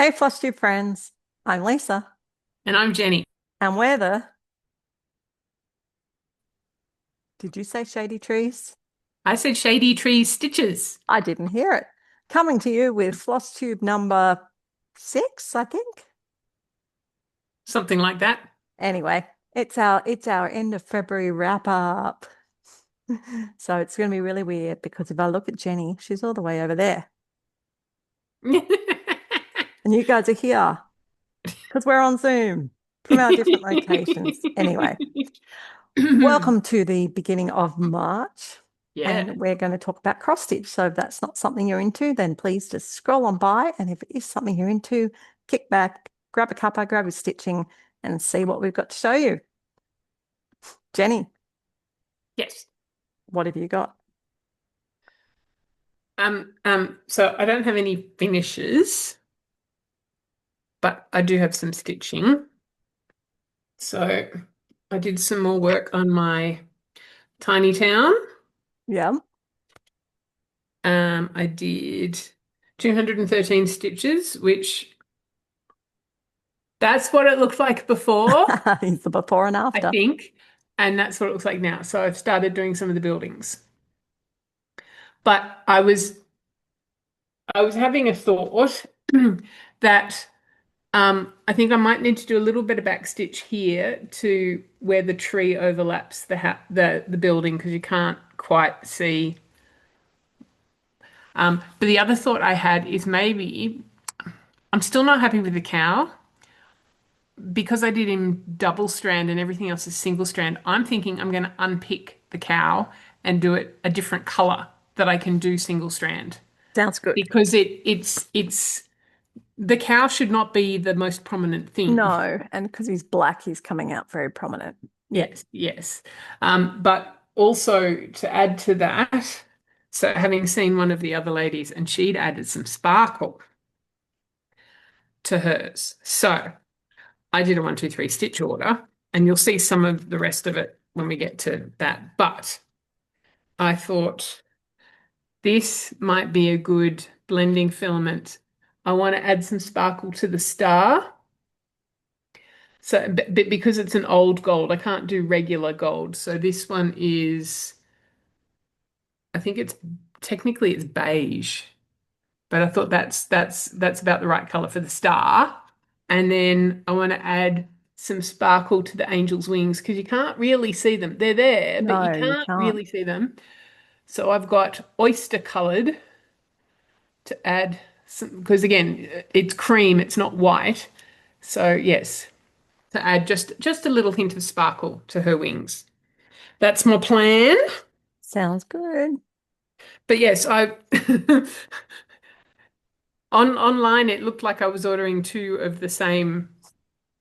Hey, Flosstube friends. I'm Lisa, And I'm Jenny. and we're the, did you say shady trees? I said shady tree stitches, I didn't hear it. Coming to you with Flosstube number 6, I think. something like that. Anyway, it's our end of February wrap up. So it's going to be really weird because if I look at Jenny, she's all the way over there, and you guys are here because we're on Zoom from our different locations. Anyway, welcome to the beginning of March, Yeah. and we're going to talk about cross stitch. So if that's not something you're into, then please just scroll on by. And if it is something you're into, kick back, grab a cuppa, grab your stitching, and see what we've got to show you. Jenny, Yes. what have you got? So I don't have any finishes, but I do have some stitching. So I did some more work on my tiny town. Yeah. I did 213 stitches, which that's what it looked like before, Here's the before and I after. think. And that's what it looks like now. So I've started doing some of the buildings. But I was having a thought that I think I might need to do a little bit of backstitch here to where the tree overlaps the building because you can't quite see. But the other thought I had is maybe I'm still not happy with the cow because I did him double strand and everything else is single strand. I'm thinking I'm going to unpick the cow and do it a different color that I can do single strand Sounds good. because it's the cow should not be the most prominent thing. No, and because he's black, he's coming out very prominent. Yeah. Yes, yes. But also to add to that, so having seen one of the other ladies and she'd added some sparkle to hers. So I did a 1, 2, 3 stitch order, and you'll see some of the rest of it when we get to that. But I thought this might be a good blending filament. I want to add some sparkle to the star. So, but because it's an old gold, I can't do regular gold. So this one is, I think it's technically it's beige, but I thought that's about the right color for the star. And then I want to add some sparkle to the angel's wings because you can't really see them. They're there, but you No, you can't can't. really see them. So I've got oyster colored to add some, because again, it's cream, it's not white. So yes, to add just a little hint of sparkle to her wings. That's my plan. Sounds good. But yes, I online it looked like I was ordering two of the same,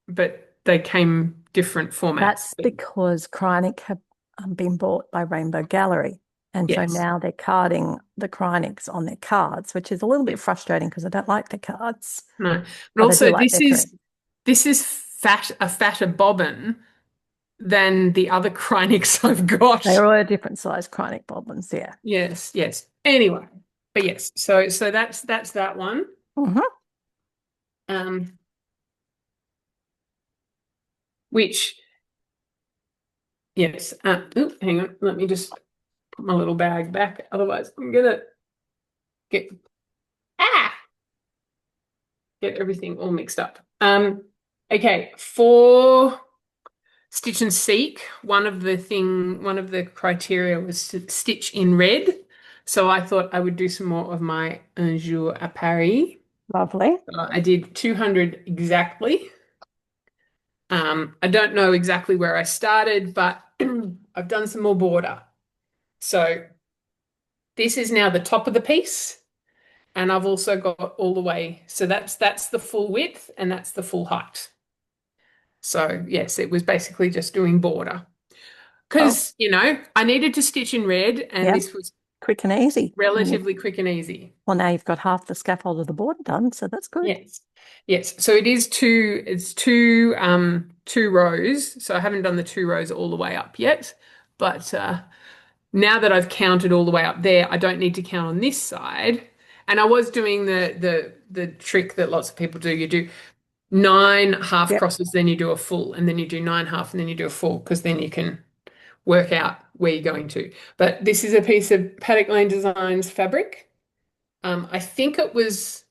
but they came different formats. That's because Krynic have been bought by Rainbow Gallery. And so Yes. now they're carding the Krynics on their cards, which is a little bit frustrating because I don't like the cards, No. But but I do also like their tree. this is a fatter bobbin than the other Krynics I've got. They're all a different size Krynic bobbins, yeah. Yes, yes. Anyway, but yes, so that's that one. Hmm. Um, which yes. Hang on. Let me just put my little bag back. Otherwise, I'm gonna get ah get everything all mixed up. Okay, for stitch and seek, one of the criteria was to stitch in red. So I thought I would do some more of my Un jour à Paris. Lovely. I did 200 exactly. I don't know exactly where I started, but I've done some more border. So this is now the top of the piece, and I've also got all the way. So that's the full width and that's the full height. So yes, it was basically just doing border Oh, because, I needed to stitch in red and yeah, this was quick and easy. relatively quick and easy. Well, now you've got half the scaffold of the border done, so that's good. Yes. Yes. So it's two rows. So I haven't done the 2 rows all the way up yet. But now that I've counted all the way up there, I don't need to count on this side. And I was doing the trick that lots of people do. You do nine half Yep. crosses, then you do a full, and then you do nine half, and then you do a full, because then you can work out where you're going to. But this is a piece of Paddock Lane Designs fabric. I think it was,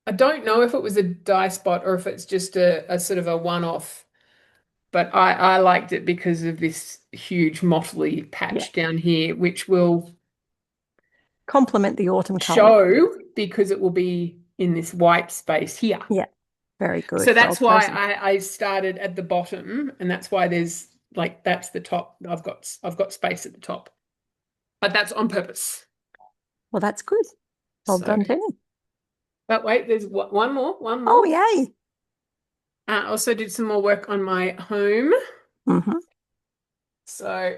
I don't know if it was a dye spot or if it's just a sort of a one-off, but I liked it because of this huge mottly Yeah. patch down here, which will Complement the autumn colours. show because it will be in this white space here. Yeah. Very So good. Well that's why chosen. I started at the bottom, and that's why there's like that's the top. I've got space at the top, but that's on purpose. Well, that's good. Well So, done, Jenny. but wait, there's one more, one Oh, more. yay. I also did some more work on my home. Mm-hmm. So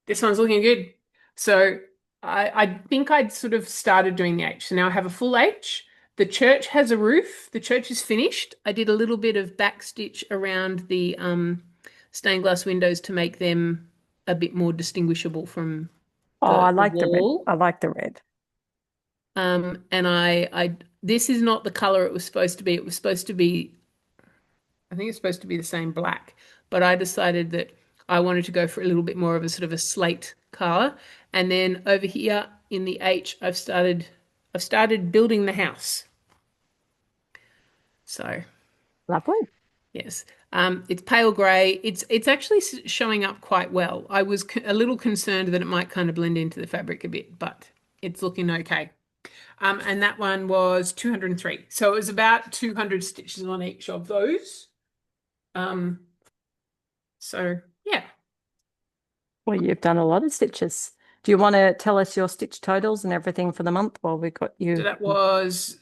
this one's looking good. So I think I'd sort of started doing the H. So now I have a full H. The church has a roof. The church is finished. I did a little bit of backstitch around the stained glass windows to make them a bit more distinguishable from Oh, I the like the red. wall. I like the red. And I this is not the color it was supposed to be. It was supposed to be, I think it's supposed to be the same black, but I decided that I wanted to go for a little bit more of a sort of a slate color. And then over here in the H, I've started building the house. So Lovely. yes, it's pale grey. It's actually showing up quite well. I was a little concerned that it might kind of blend into the fabric a bit, but it's looking okay. And that one was 203. So it was about 200 stitches on each of those. Um, so yeah. Well, you've done a lot of stitches. Do you want to tell us your stitch totals and everything for the month while we got So you? that was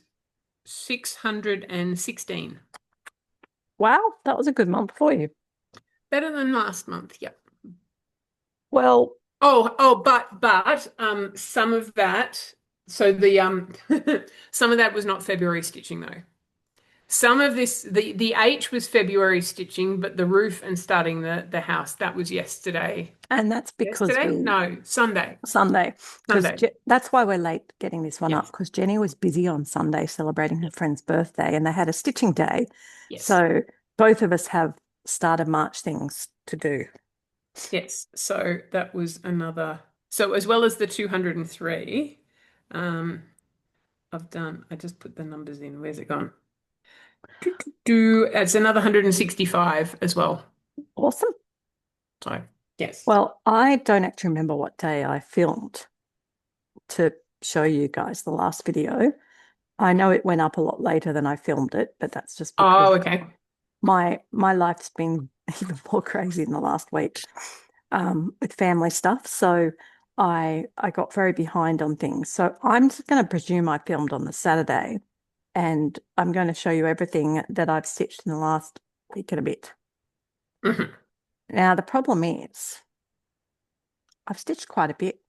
616. Wow, that was a good month for you. Better than last month, yep. Well, But some of that, so the some of that was not February stitching though. Some of this, the H was February stitching, but the roof and starting the house, that was yesterday. and that's because Yesterday? No, Sunday. Sunday, because Sunday. that's why we're late getting this one up, Yes. because Jenny was busy on Sunday celebrating her friend's birthday and they had a stitching day. Yes. So both of us have start of March things to do. Yes. So that was another. So as well as the 203, um, I just put the numbers in. Where's it gone? It's another 165 as well. Awesome. So, yes. Well, I don't actually remember what day I filmed to show you guys the last video. I know it went up a lot later than I filmed it, but that's just because Oh, okay. my life's been even more crazy in the last week with family stuff. So I got very behind on things. So I'm just going to presume I filmed on the Saturday, and I'm going to show you everything that I've stitched in the last week and a bit. Mhm. Now, the problem is I've stitched quite a bit.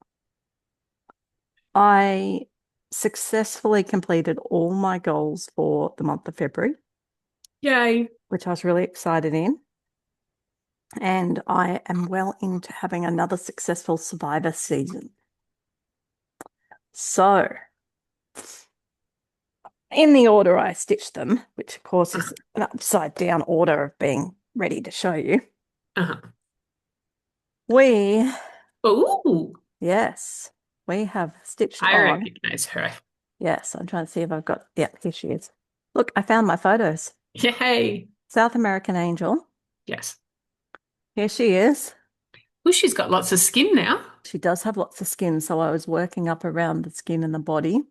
I successfully completed all my goals for the month of February, Yay. which I was really excited in. And I am well into having another successful Survivor season. So, in the order I stitched them, which of course is an upside down order of being ready to show you, Uh-huh. we, Oh, yes, we have stitched I on. recognize her. Yes, I'm trying to see if I've got, yeah, here she is. Look, I found my photos. Yay. South American Angel. Yes. Here she is. Well, she's got lots of skin now. She does have lots of skin, so I was working up around the skin and the body.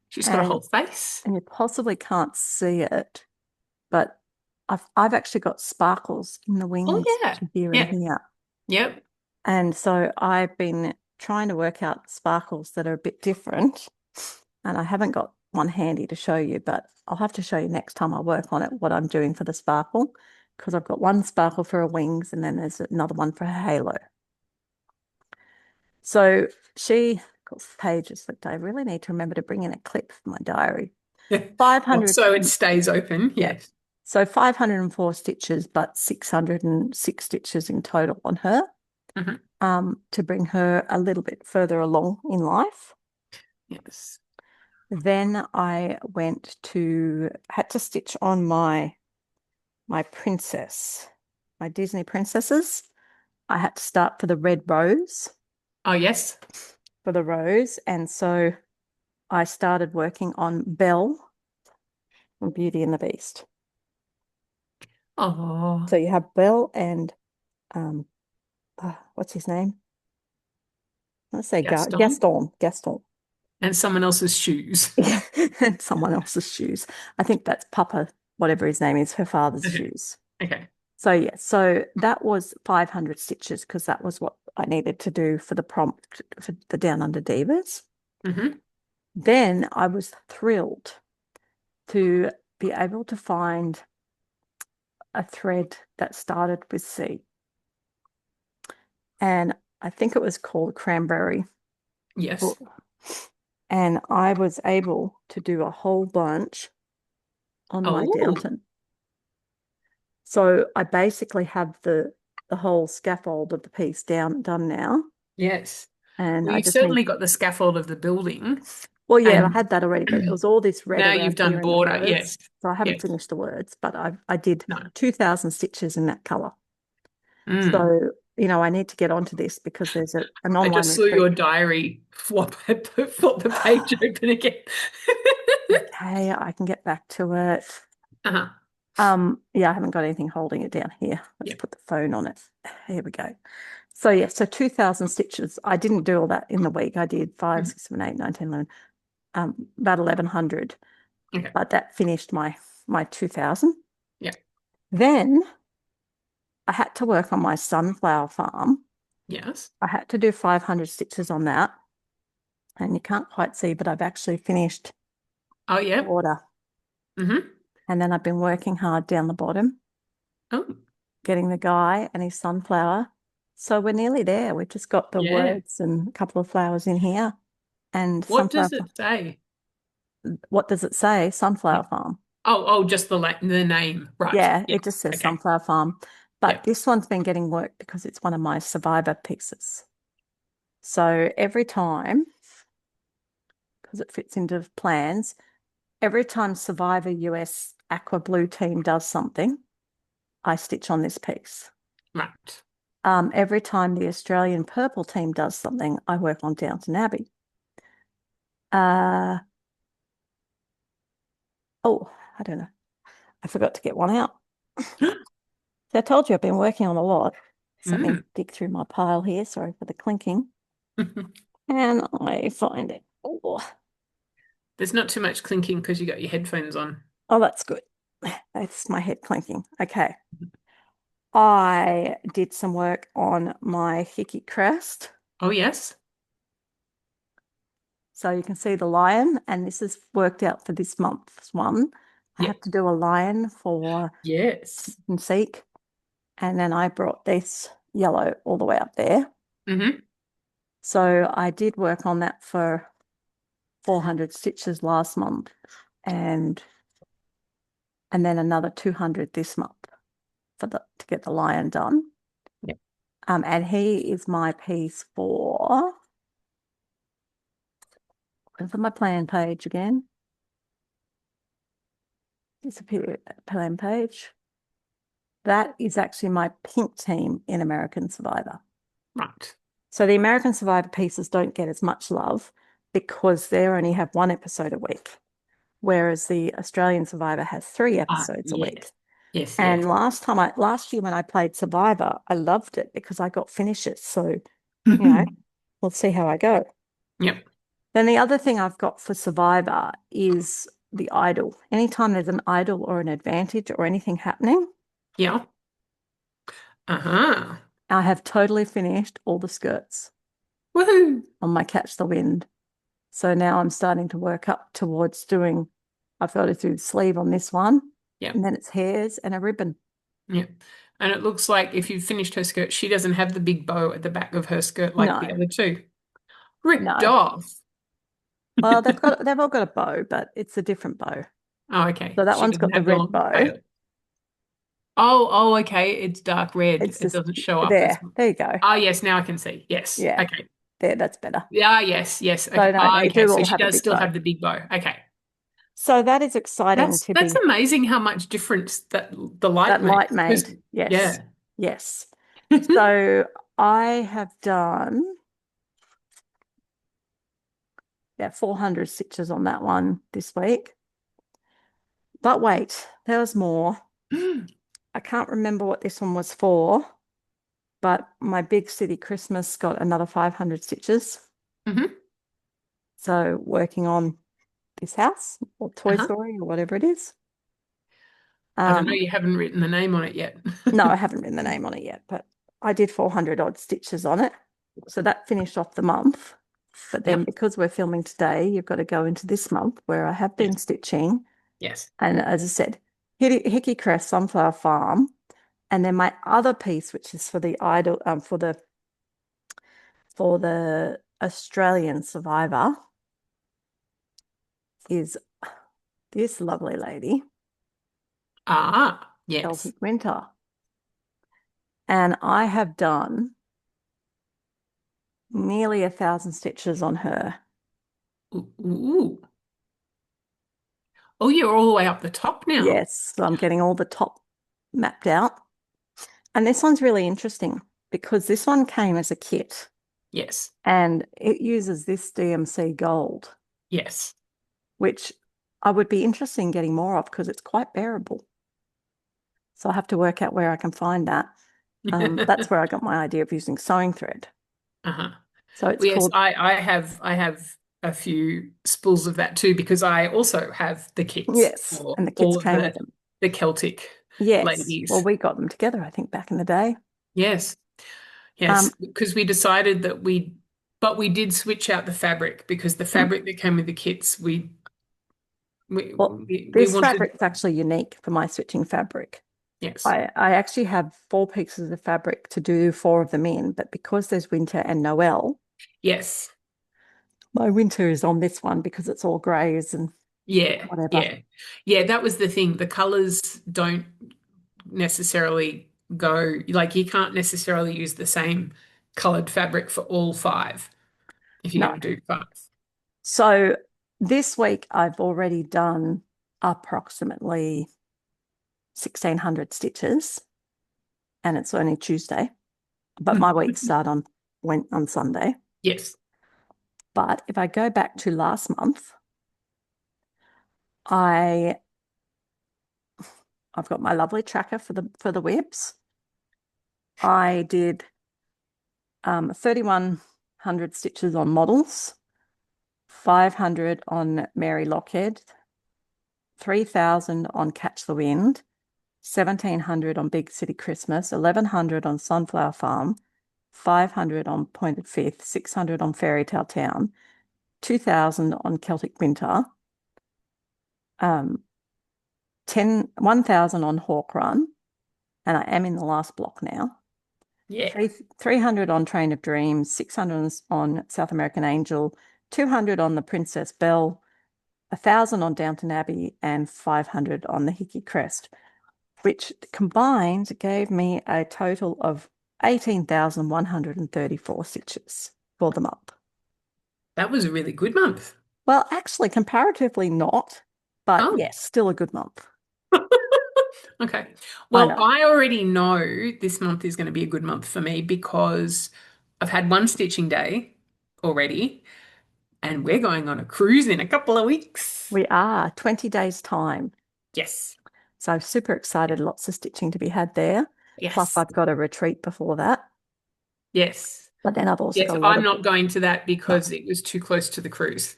She's got a And whole face. and you possibly can't see it, but I've actually got sparkles in the Oh, wings yeah. here and Yeah. here. Yep. And so I've been trying to work out sparkles that are a bit different. And I haven't got one handy to show you, but I'll have to show you next time I work on it what I'm doing for the sparkle, because I've got one sparkle for her wings and then there's another one for her halo. So she, of course, pages, but I really need to remember to bring in a clip for my diary. Well, 500. so it stays open. Yeah. Yes. So 504 stitches, but 606 stitches in total on her Mhm. to bring her a little bit further along in life. Yes. Then I had to stitch on my princess, my Disney princesses. I had to start for the red rose, Oh, yes. for the rose. And so I started working on Belle from Beauty and the Beast. Oh, So you have Belle and um, what's his name? Let's say Gaston. Gaston. Gaston. And someone else's shoes. Yeah, and someone else's shoes. I think that's Papa, whatever his name is, her father's Okay. shoes. Okay. So yeah, so that was 500 stitches because that was what I needed to do for the prompt for the Down Under Divas. Hmm. Then I was thrilled to be able to find a thread that started with C. And I think it was called Cranberry. Yes. And I was able to do a whole bunch on my Oh, Downton. So I basically have the whole scaffold of the piece done now. yes. And Well, I you've just need, certainly got the scaffold of the building, well, yeah, I and had that already, but it was all this red now around you've here done in the border. words. Yes. So I haven't Yes. finished the words, but I did No. 2,000 stitches in that color. Mm. So, I need to get onto this because there's an I online just saw retreat. your diary flop the page open again. Okay, I can get back to it. Uh-huh. Yeah, I haven't got anything holding it down here. Let's Yeah. put the phone on it. Here we go. So yeah, so 2,000 stitches. I didn't do all that in the week. I did 5, Mhm. 6, 7, 8, 9, 10, 11, about 1,100. Okay. But that finished my 2,000. Yeah. Then I had to work on my sunflower farm. Yes. I had to do 500 stitches on that. And you can't quite see, but I've actually finished Oh, the yeah. border. Mm-hmm. And then I've been working hard down the bottom, Oh, getting the guy and his sunflower. So we're nearly there. We've just got the yeah. words and a couple of flowers in here. And What sunflower, does it say? what does it say? Sunflower farm. Oh, just the name. Right. Yeah, it just Yes. says Okay. sunflower farm. But Yeah. this one's been getting work because it's one of my survivor pieces. So every time, because it fits into plans, every time Survivor US Aqua Blue team does something, I stitch on this piece. Right. Every time the Australian Purple team does something, I work on Downton Abbey. Uh, oh, I don't know. I forgot to get one out. So I told you I've been working on a lot. So let me Mm. dig through my pile here. Sorry for the clinking. And I find it. There's not too much clinking because you got your headphones on. Oh, that's good. That's my head clinking. Okay. I did some work on my Hickey crest. Oh, yes. So you can see the lion, and this is worked out for this month's one. I Yeah. have to do a lion for Yes. Seek, and then I brought this yellow all the way up there. Mm-hmm. So I did work on that for 400 stitches last month, and then another 200 this month to get the lion done. Yeah. And he is my piece for my plan page again. Disappear plan page. That is actually my pink team in American Survivor. Right. So the American Survivor pieces don't get as much love because they only have one episode a week, whereas the Australian Survivor has 3 episodes a week. Yes. Yes, yes. And last year when I played Survivor, I loved it because I got finishes. So, we'll see how I go. Yep. Then the other thing I've got for Survivor is the idol. Anytime there's an idol or an advantage or anything happening, Yeah. Uh-huh. I have totally finished all the skirts Woohoo. on my Catch the Wind. So now I'm starting to work up towards I've got to do the sleeve on this one, Yep. and then it's hairs and a ribbon. Yep. And it looks like if you've finished her skirt, she doesn't have the big bow at the back of her skirt like the No, other two. Ripped no. off. Well, they've all got a bow, but it's a different bow. Oh, okay. So that She one's doesn't got the have the red long bow. tail. Oh, okay. It's dark red. It's It just doesn't show up as. there you go. Oh, yes. Now I can see. Yes. Yeah. Okay. there, that's better. Yeah, yes, yes. So Okay. no, Ah, they okay. do So all she have a does big still bow. have the big bow. Okay. So that is exciting That's to that's be amazing how much difference that the light that light makes. made. 'Cause- Yes. yeah. Yes. So I have done, yeah, 400 stitches on that one this week. But wait, there was more. I can't remember what this one was for, but my big city Christmas got another 500 stitches. Hmm. So working on this house or Toy Uh-huh. Story or whatever it is. I don't know, Um, you haven't written the name on it yet. no, I haven't written the name on it yet, but I did 400 odd stitches on it. So that finished off the month. But then Yep. because we're filming today, you've got to go into this month where I have been Yes. stitching. Yes. And as I said, Hickey Crest Sunflower Farm. And then my other piece, which is for the idol, for the Australian survivor, is this lovely lady, Ah, yes. Celtic Winter. And I have done nearly 1,000 stitches on her. Ooh, ooh. Oh, you're all the way up the top now. Yes, so I'm getting all the top mapped out. And this one's really interesting because this one came as a kit Yes. and it uses this DMC gold, Yes. which I would be interested in getting more of because it's quite bearable. So I have to work out where I can find that. That's where I got my idea of using sewing thread. Uh-huh. So it's Well, yes, called, I have a few spools of that too because I also have the kits yes, for and the kits all of came with them. the Celtic Yes. Well, ladies. we got them together, I think, back in the day. Yes. Um, Yes, because we decided that but we did switch out the fabric because the hmm. fabric that came with the kits, we Well, we this wanted, fabric is actually unique for my switching fabric. yes, I actually have 4 pieces of fabric to do 4 of them in, but because there's winter and Noel, yes, my winter is on this one because it's all greys and yeah, whatever. yeah, yeah. That was the thing. The colors don't necessarily go like you can't necessarily use the same colored fabric for all five if you're No. going to do five. So this week I've already done approximately 1,600 stitches and it's only Tuesday, but my weeks start on went on Sunday. Yes. But if I go back to last month, I I've got my lovely tracker for the webs. I did 3,100 stitches on models, 500 on Mary Lockhead, 3,000 on Catch the Wind, 1,700 on Big City Christmas, 1,100 on Sunflower Farm, 500 on Pointed Fifth, 600 on Fairy Tale Town, 2,000 on Celtic Winter, 1,000 on Hawk Run, and I am in the last block now. Yeah. 300 on Train of Dreams, 600 on South American Angel, 200 on The Princess Belle, 1,000 on Downton Abbey, and 500 on the Hickey Crest, which combined gave me a total of 18,134 stitches for the month. That was a really good month. Well, actually, comparatively not, but Oh. yes, still a good month. Okay. I Well, know. I already know this month is going to be a good month for me because I've had one stitching day already, and we're going on a cruise in a couple of weeks. We are 20 days time. Yes. So I'm super excited. Lots of stitching to be had there. Plus, Yes. I've got a retreat before that. Yes. But then I've also Yes. got a lot I'm of, not going to that no, because it was too close to the cruise.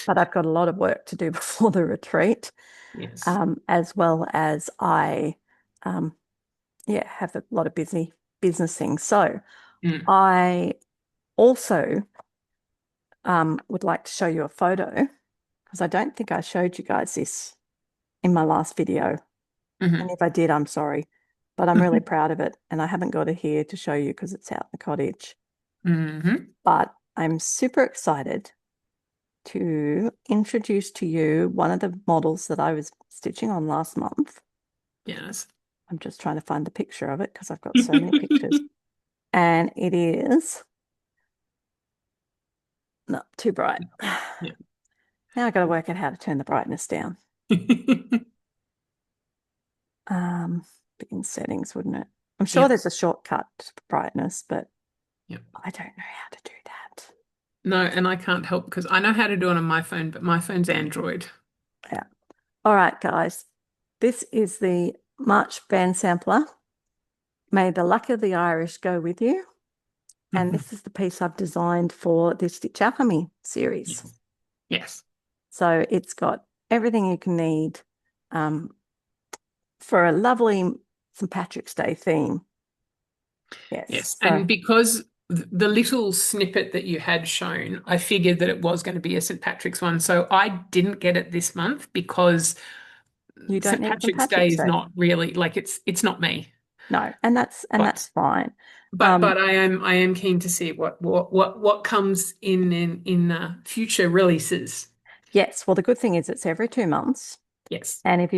but I've got a lot of work to do before the retreat, Yes. as well as um, yeah, have a lot of business things. So Mm. I also would like to show you a photo because I don't think I showed you guys this in my last video. And Hmm. if I did, I'm sorry, but I'm really proud of it. And I haven't got it here to show you because it's out in the cottage. Hmm. But I'm super excited to introduce to you one of the models that I was stitching on last month. Yes. I'm just trying to find the picture of it because I've got so many pictures. And it is No, too bright. Yeah. Now I got to work out how to turn the brightness down. Yep. Be in settings, wouldn't it? I'm sure Yep. there's a shortcut to brightness, but Yep. I don't know how to do that. No, and I can't help because I know how to do it on my phone, but my phone's Android. Yeah. All right, guys. This is the March band sampler. May the luck of the Irish go with you. And Mhm. this is the piece I've designed for the Stitch Alchemy series. Yes. Yes. So it's got everything you can need for a lovely St. Patrick's Day theme. Yes. Yes. So And because the little snippet that you had shown, I figured that it was going to be a St. Patrick's one. So I didn't get it this month because you don't St. need St. Patrick's Day Patrick's is Day. not really like it's not me. No, and that's But fine. but I am keen to see what comes in future releases. Yes. Well, the good thing is it's every 2 months. Yes. And if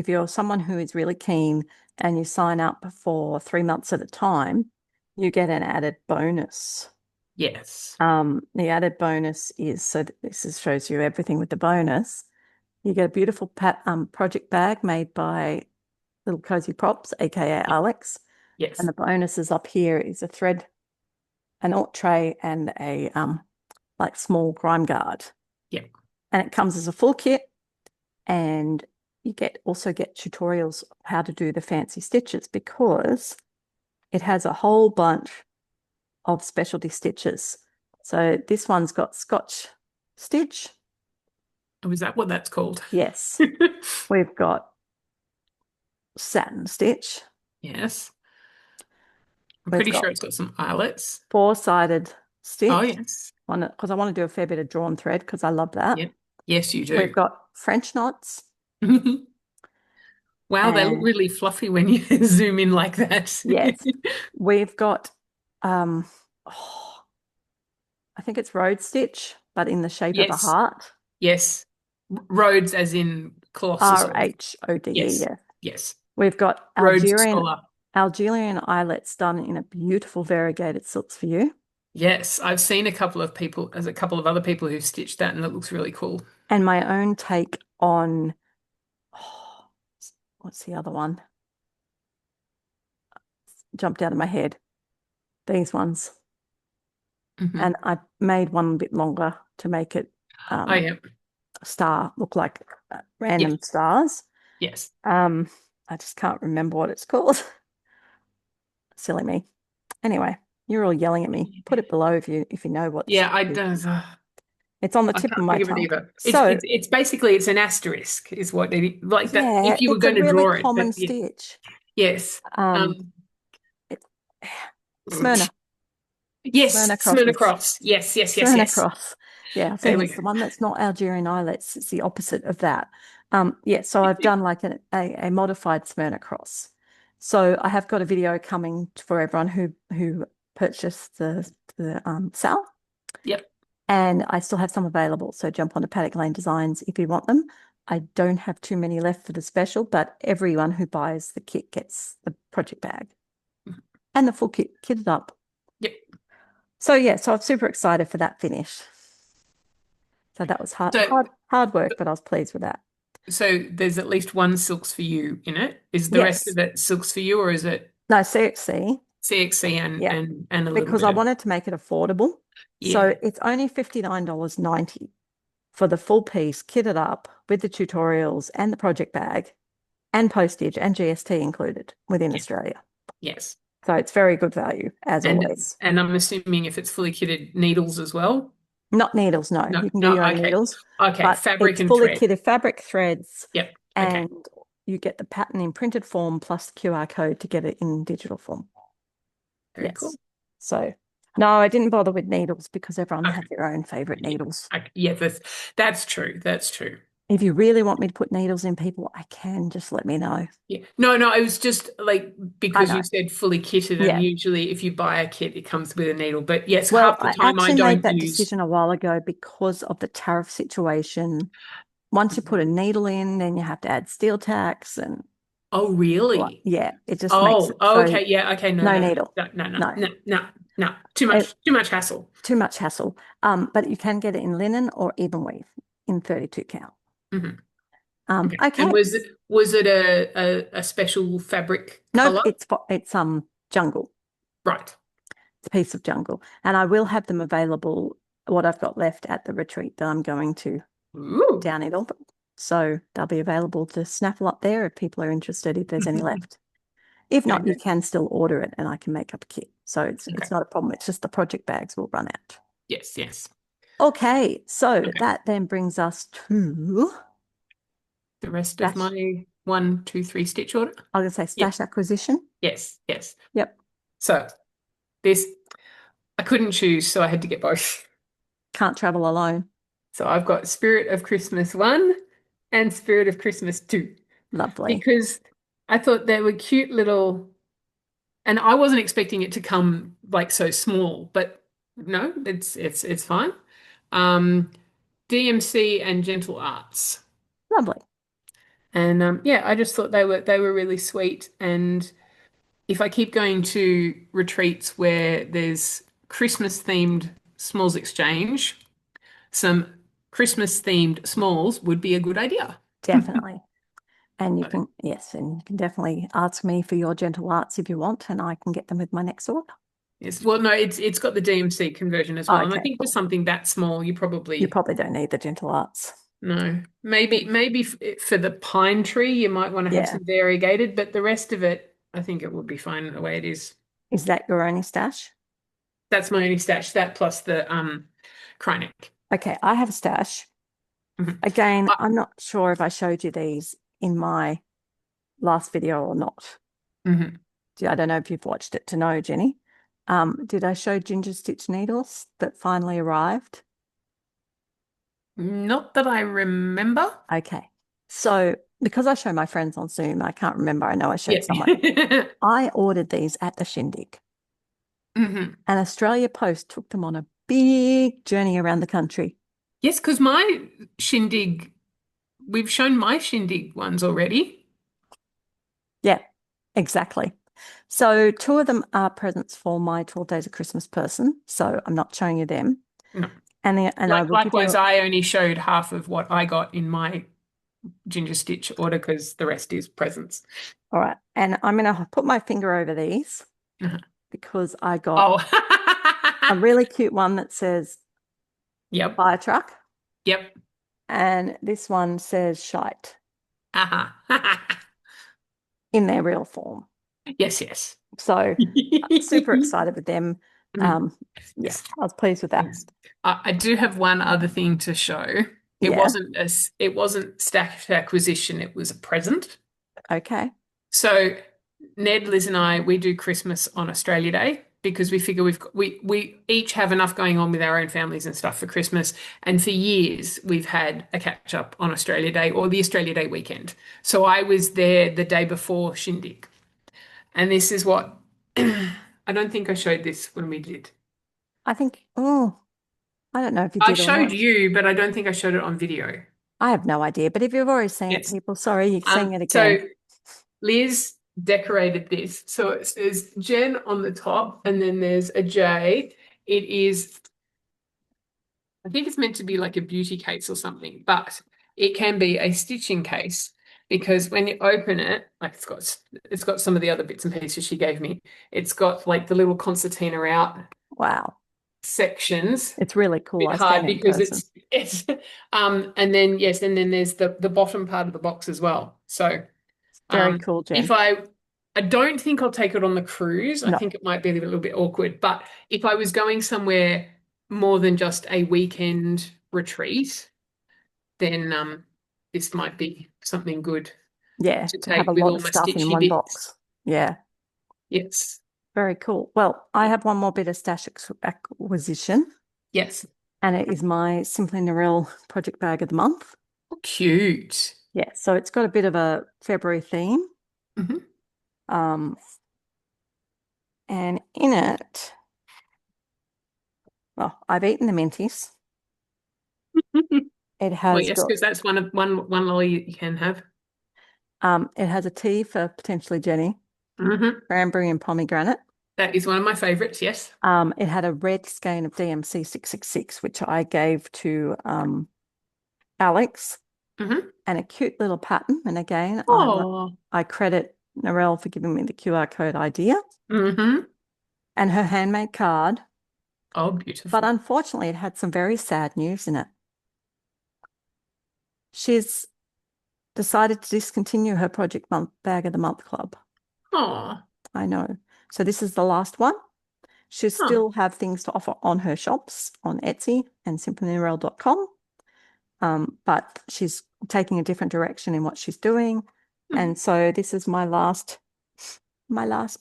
you're someone who is really keen and you sign up for 3 months at a time, you get an added bonus. Yes. The added bonus is shows you everything with the bonus. You get a beautiful project bag made by Little Cozy Props, aka Alex. And Yes. the bonuses up here is a thread, an alt tray, and a like small grime guard. Yeah. And it comes as a full kit, and you also get tutorials of how to do the fancy stitches because it has a whole bunch of specialty stitches. So this one's got Scotch stitch. Oh, is that what that's called? Yes. We've got satin stitch. Yes. I'm We've pretty got sure it's got some eyelets. four-sided Oh, stitch. yes. Because I want to do a fair bit of drawn thread because I love that. Yep. Yes, you We've do. got French knots Wow, they look and really fluffy when you zoom in like that. yes, we've got um oh, I think it's road stitch, but in the shape of a Yes. heart. Yes. Roads as in cloths as well. RHODE, Yes. yeah. Yes. We've got Rhodes Scholar. Algerian eyelets done in a beautiful variegated silks for you. Yes, I've seen a couple of people, as a couple of other people who've stitched that, and it looks really cool. And my own take on oh, what's the other one? Jumped out of my head. These ones. Hmm. And I made one a bit longer to make it Oh, yeah. star look like Yes. random stars. Yes. Um, I just can't remember what it's called. Silly me. Anyway, you're all yelling at me. Put it below if you know what this Yeah, I is. don't. It's on the I tip of can't my think of it tongue. either. It's So it's it's basically it's an asterisk, is what it like that yeah, if you were it's a going to really draw it, common but yeah, stitch. yes. Um, Um, it, Smyrna, yes, Smyrna Smyrna crosses, Cross. Yes, yes, yes, Smyrna yes. cross. Yeah, I There think we it's go. the one that's not Algerian eyelets. It's the opposite of that. Yeah, so I've done like a modified Smyrna cross. So I have got a video coming for everyone who purchased the sal, Yep. and I still have some available. So jump on to Paddock Lane Designs if you want them. I don't have too many left for the special, but everyone who buys the kit gets the project bag and the full kit kitted up. Yep. So yeah, so I'm super excited for that finish. So that was hard, So hard, hard work, but I was pleased with that. so there's at least one Silks for You in it. Is the rest Yes. of it Silks for You, or is it No, seriously. CXC and Yeah. and a little Because bit I of wanted to make it affordable. yeah. So it's only $59.90 for the full piece, kitted up with the tutorials and the project bag and postage and GST included within Yeah. Australia. Yes. So it's very good value, as And always. and I'm assuming if it's fully kitted needles as well. Not needles, no. No, You can get no, your own okay. needles, Okay, but fabric it's and fully thread. kitted fabric threads, Yep. Okay. and you get the pattern in printed form plus the QR code to get it in digital form. Very cool. Yes. So, no, I didn't bother with needles because everyone has Okay. their own favorite Yeah. needles. Yeah, that's true. That's true. If you really want me to put needles in people, I can just let me know. Yeah. No, no, it was just like I because know. you said fully kitted, and Yeah. usually if you buy a kit, it comes with a needle. But yes, Well, half the I time I actually made don't that use. decision a while ago because of the tariff situation. Once you put a needle in, then you have to add steel tacks and Oh, well, really? yeah, it just makes Oh, it oh, so okay. Yeah. Okay. No, no no, no, needle. no, no, no, No. no, no. No, It, too much hassle. too much hassle. But you can get it in linen or even weave in 32 count. Hmm. Okay. And Okay. was it a special fabric Nope, color? it's jungle. Right. It's a piece of jungle. And I will have them available, what I've got left at the retreat that I'm going to Ooh. down in Auburn. So they'll be available to snaffle up there if people are interested, if there's any left. If not, you Okay. can still order it and I can make up a kit. So it's Okay. not a problem. It's just the project bags will run out. Yes, yes. Okay, so Okay. that then brings us to The rest of stash. my 1, 2, 3 stitch order. I was going to say Yeah. stash acquisition. Yes, yes. Yep, So this I couldn't choose, so I had to get both. can't travel alone. So I've got Spirit of Christmas 1 and Spirit of Christmas 2 Lovely. because I thought they were cute little, and I wasn't expecting it to come like so small, but no, it's fine. Um, DMC and Gentle Arts. Lovely. And yeah, I just thought they were really sweet. And if I keep going to retreats where there's Christmas themed smalls exchange, some Christmas themed smalls would be a good idea. Definitely. And you So, can, yes, and you can definitely ask me for your gentle arts if you want, and I can get them with my next order. yes, well, no, it's got the DMC conversion as well, and I Okay, think for cool. something that small, you You probably probably don't need the gentle arts. no, maybe for the pine tree, you might want to have Yeah. some variegated, but the rest of it, I think it would be fine the way it is. Is that your only stash? That's my only stash. That plus the Krynic. Okay, I have a stash. Mhm. Again, Uh, I'm not sure if I showed you these in my last video or not. mhm. I don't know if you've watched it to know, Jenny. Did I show ginger stitch needles that finally arrived? Not that I remember. Okay. So because I show my friends on Zoom, I can't remember. I know I showed someone. Yeah. I ordered these at the shindig, Hmm. and Australia Post took them on a big journey around the country. Yes, because my shindig, we've shown my shindig ones already. Yeah, exactly. So two of them are presents for my 12 Days of Christmas person. So I'm not showing you them. No. And I will give Likewise, you, I only showed half of what I got in my Ginger Stitch order because the rest is presents. all right. And I'm going to put my finger over these Uh-huh. because I got Oh, a really cute one that says yep, fire truck. yep. And this one says shite Uh-huh. in their real form. Yes, yes. So super excited with them. Mm. Yeah, Yes, I was pleased with that. yes. I do have one other thing to show. Yeah. It wasn't stacked acquisition, it was a present. Okay. So Ned, Liz, and I, we do Christmas on Australia Day because we figure we each have enough going on with our own families and stuff for Christmas. And for years we've had a catch up on Australia Day or the Australia Day weekend. So I was there the day before Shindig. And this is what I don't think I showed this when we did. I think, oh, I don't know if you I did or showed not. you, but I don't think I showed it on video. I have no idea. But if you've already seen it, Yes. people, sorry, you're seeing it So again. Liz decorated this. So it says Jen on the top, and then there's a J. It is, I think it's meant to be like a beauty case or something, but it can be a stitching case because when you open it, like it's got some of the other bits and pieces she gave me. It's got like the little concertina out Wow. sections. It's really cool. Bit I've seen hard it in because person. it's and then yes, and then there's the bottom part of the box as well. So Very cool, if Jen. I don't think I'll take it on the cruise. I No. think it might be a little bit awkward. But if I was going somewhere more than just a weekend retreat, then this might be something good Yeah, to to have a take with lot all of my stuff in stitchy one bits. box. Yeah, Yes. very cool. Well, I have one more bit of stash acquisition, Yes. and it is my Simply Narelle project bag of the month. Cute. Yeah, so it's got a bit of a February theme. Hmm. Um, and in it, well, I've eaten the minties. It Well, has yes, got because that's one lolly you can have. it has a tea for potentially Jenny, Hmm. cranberry and pomegranate. That is one of my favorites. Yes. It had a red skein of DMC 666, which I gave to Alex, Mm-hmm. and a cute little pattern. And again, Oh. I credit Narelle for giving me the QR code idea Mm-hmm. and her handmade card. Oh, But beautiful. unfortunately, it had some very sad news in it. She's decided to discontinue her Project Month Bag of the Month Club. Oh. I know. So this is the last one. She'll Huh. still have things to offer on her shops on Etsy and simplynarelle.com. But she's taking a different direction in what she's doing. Mm. And so this is my last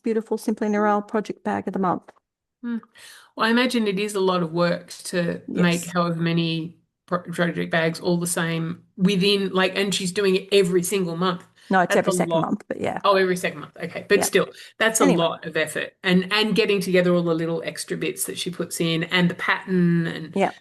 beautiful Simply Narelle project bag of the month. Mm. Well, I imagine it is a lot of work to make Yes. however many project bags all the same within like, and she's doing it every single month. No, it's That's every a second lot. month, but yeah. Oh, every second month. Okay. But Yeah. still, that's a Anyway, lot of effort. And getting together all the little extra bits that she puts in and the pattern and yeah.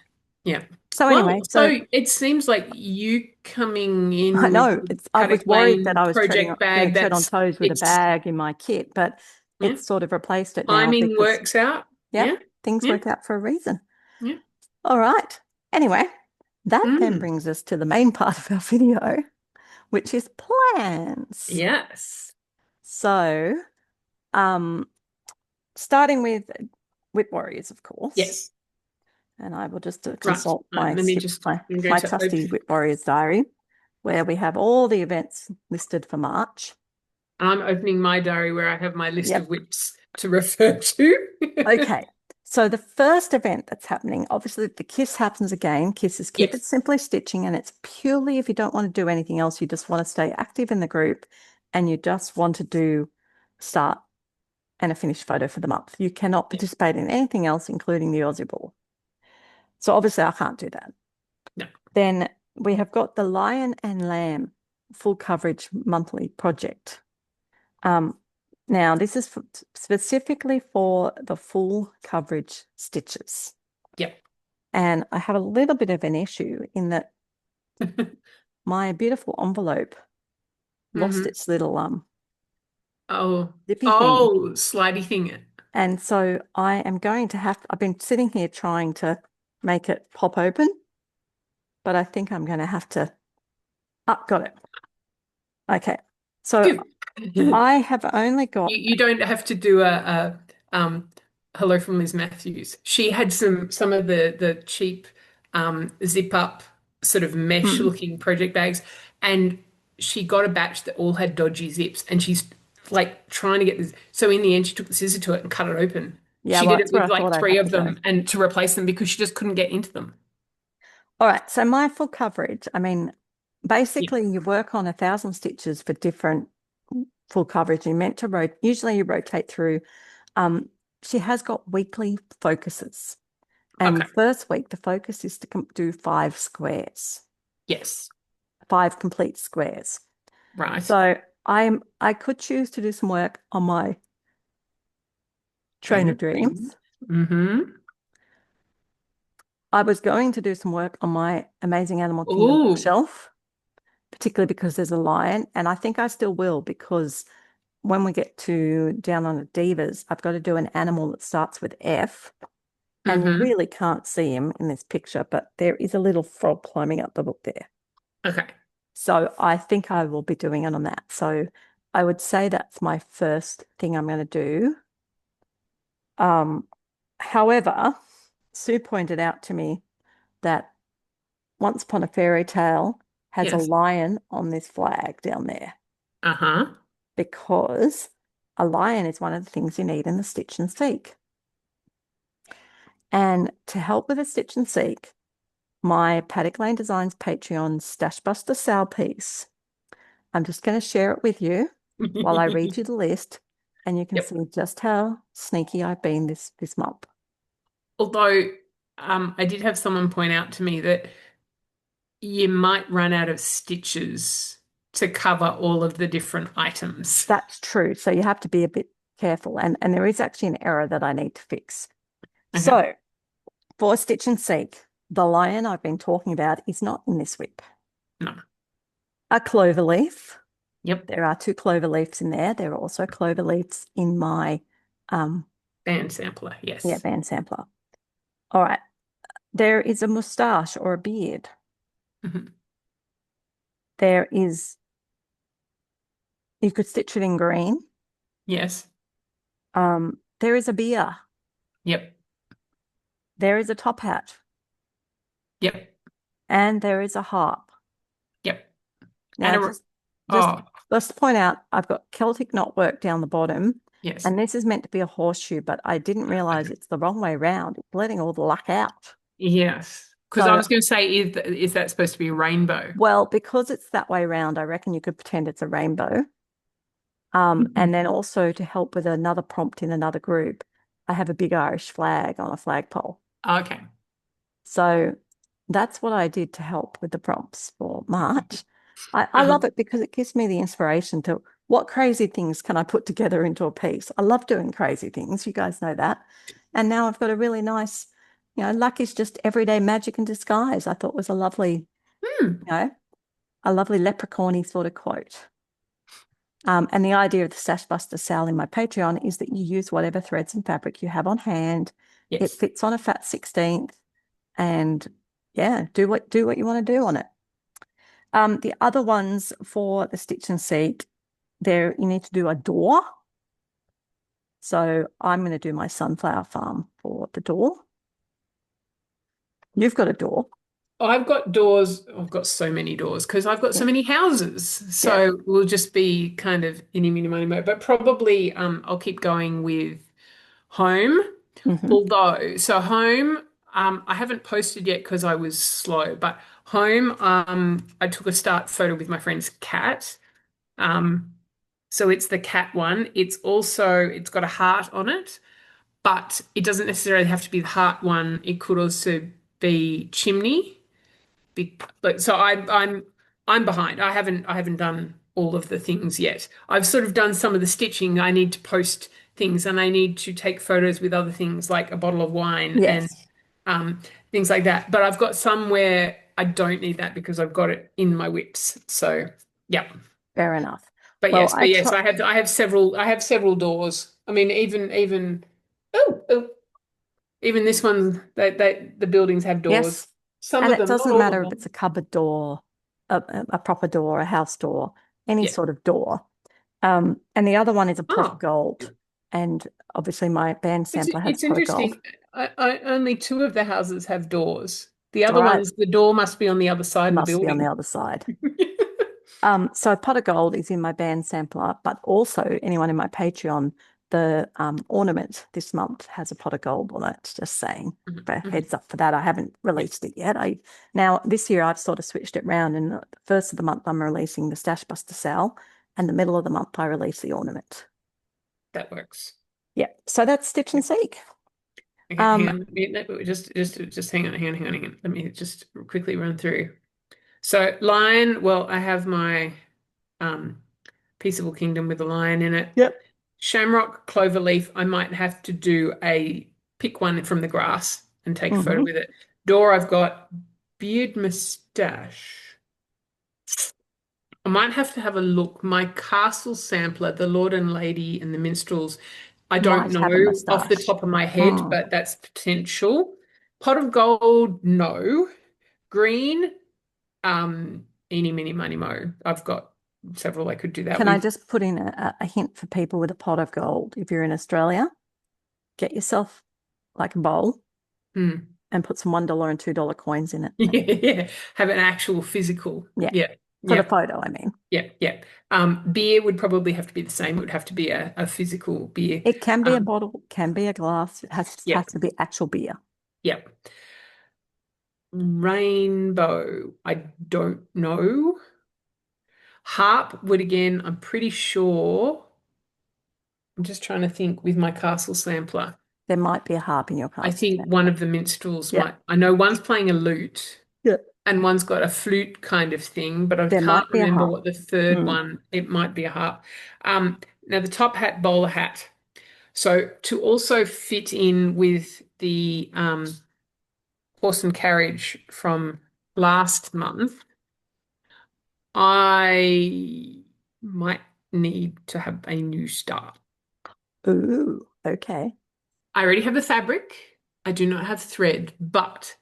yeah. So Well, anyway, so so it seems like you coming I in with know the I was Paddock worried that Lane I was project going to bag, tread on that's toes with a it's bag in my kit, but yeah. it's sort of replaced it now Timing because, works out. yep, Yeah. things Yeah. work out for a reason. Yeah. All right. Anyway, that then Mm. brings us to the main part of our video, which is plans. Yes. So, um, starting with Whip Warriors, of course. Yes. And I will just Right. consult Let me just, I'm going my to trusty open, Whip Warriors diary, where we have all the events listed for March. I'm opening my diary where I have my list of Yep. whips to refer to. Okay. So the first event that's happening, obviously the KISS happens again. KISS is Keep It Yes. Simply Stitching, and it's purely if you don't want to do anything else, you just want to stay active in the group and you just want to do start and a finished photo for the month. You cannot Yeah. participate in anything else, including the Aussie Ball. So obviously I can't do that. No. Then we have got the Lion and Lamb full coverage monthly project. Now, this is specifically for the full coverage stitches. Yep. And I have a little bit of an issue in that my beautiful envelope lost hmm its little Oh, zippy thing. oh, slidey thing. And so I am going to I've been sitting here trying to make it pop open, but I think I'm going to have to, got it. Okay. So Good. You, I have only got, you don't have to do a hello from Liz Matthews. She had some of the cheap zip up sort of mesh hmm, looking project bags, and she got a batch that all had dodgy zips, and she's like trying to get this. So in the end, she took the scissor to it and cut it open. yeah, She well, did it that's where with I thought like I'd three have to of go. them and to replace them because she just couldn't get into them. All right. So my full coverage, I mean, Yeah. basically you work on 1,000 stitches for different full coverage. You're meant to rotate, usually you rotate through. Um, she has got weekly focuses. And the Okay. first week, the focus is to do 5 squares, Yes. 5 complete squares. Right. So I could choose to do some work on my Train Train of of dreams. Dreams. Mm-hmm. I was going to do some work on my Amazing Animal Kingdom Oh. bookshelf, particularly because there's a lion. And I think I still will because when we get to Down on the Divas, I've got to do an animal that starts with F. And you Mm-hmm. really can't see him in this picture, but there is a little frog climbing up the book there. Okay. So I think I will be doing it on that. So I would say that's my first thing I'm going to do. Um, however, Sue pointed out to me that Once Upon a Fairy Tale has a Yes. lion on this flag down there Uh-huh. because a lion is one of the things you need in the Stitch and Seek. And to help with the Stitch and Seek, my Paddock Lane Designs Patreon Stash Buster Sal piece, I'm just going to share it with you while I read you the list, and you can Yep. see just how sneaky I've been this month. Although I did have someone point out to me that you might run out of stitches to cover all of the different items. That's true. So you have to be a bit careful. And there is actually an error that I need to fix. Okay. So for Stitch and Seek, the lion I've been talking about is not in this whip. No. A clover leaf. Yep. There are 2 clover leaves in there. There are also clover leaves in my Band sampler, Yeah, yes. band sampler. All right. There is a moustache or a beard. Mhm. There is, you could stitch it in green. Yes. There is a beer. Yep. There is a top hat. Yep. And there is a harp. Yep. And Now, a just oh, let's point out, I've got Celtic knotwork down the bottom, yes. and this is meant to be a horseshoe, but I didn't realize it's the wrong way round. It's letting all the luck out. Yes. Because I So, was going to say, is that supposed to be a rainbow? well, because it's that way round, I reckon you could pretend it's a rainbow. And then also to help with another prompt in another group, I have a big Irish flag on a flagpole. Okay. So that's what I did to help with the prompts for March. I love Uh-huh. it because it gives me the inspiration to what crazy things can I put together into a piece. I love doing crazy things. You guys know that. And now I've got a really nice, luck is just everyday magic in disguise. I thought was a lovely, Hmm. you know, a lovely leprechaun-y sort of quote. And the idea of the Stash Buster sale in my Patreon is that you use whatever threads and fabric you have on hand. It Yes. fits on a fat 16th, and yeah, do what you want to do on it. The other ones for the stitch and seek, there you need to do a door. So I'm going to do my sunflower farm for the door. You've got a door. I've got doors. I've got so many doors because I've got so Yeah. many houses. Yeah. So we'll just be kind of any, mini, money, mo. But probably I'll keep going with home. Hmm. Although, so home, I haven't posted yet because I was slow, but home, I took a start photo with my friend's cat. Um, so it's the cat one. It's got a heart on it, but it doesn't necessarily have to be the heart one. It could also be chimney. Like so I'm behind. I haven't done all of the things yet. I've sort of done some of the stitching. I need to post things and I need to take photos with other things like a bottle of wine and Yes. um, things like that. But I've got some where I don't need that because I've got it in my whips. So yeah. Fair enough. But Well, yes, I but yes, try. I have several doors. I mean, even oh, even this one that the buildings have doors. Yes. Some And of it them, not doesn't all of matter if it's them. a cupboard door, a proper door, a house door, any Yeah. sort of door. And the other one is a pot of Oh, gold. And obviously my band sampler has it's pot of gold. interesting. Only two of the houses have doors. The other Right. ones, the door must be on the other side of the Must be on the building. other side. So pot of gold is in my band sampler, but also anyone in my Patreon, the ornament this month has a pot of gold on it. Just saying. Mhm, But mhm. heads up for that. I haven't Yeah, released it yet. I now this year I've sort of switched it round, and the first of the month I'm releasing the Stash Buster sale, and the middle of the month I release the ornament. that works. Yeah. So that's Stitch Yeah. and Seek. Okay, hang Um, on. Just hang on, hang on. Let me just quickly run through. So lion, well, I have my um Peaceable Kingdom with a lion in it. yep. Shamrock, cloverleaf, I might have to do a pick one from the grass and take a photo Hmm. with it. Door, I've got beard mustache. I might have to have a look. My castle sampler, the Lord and Lady and the Minstrels, I don't Might have a know off the moustache. top of my head, Mm. but that's potential. Pot of gold, no. Green, eeny, meeny, miny, mo. I've got several I could do that Can I with. just put in a hint for people with a pot of gold? If you're in Australia, get yourself like a bowl Hmm. and put some $1 and $2 coins in it. Yeah, have an actual physical. Yeah, Yeah, for the yeah, photo, I mean. yeah, yeah. Beer would probably have to be the same. It would have to be a physical beer. It can be a Um, bottle, can be a glass. It has yep, to be actual beer. yep. Rainbow, I don't know. Harp would again, I'm pretty sure. I'm just trying to think with my castle sampler. There might be a harp in your I castle think one sampler. of the minstrels Yeah, might, I know one's playing a lute yeah. and one's got a flute kind of thing, but I There can't might be a remember harp. what the third Mm. one, it might be a harp. Now the top hat, bowler hat. So to also fit in with the horse and carriage from last month, I might need to have a new start. Ooh, okay. I already have the fabric. I do not have thread, but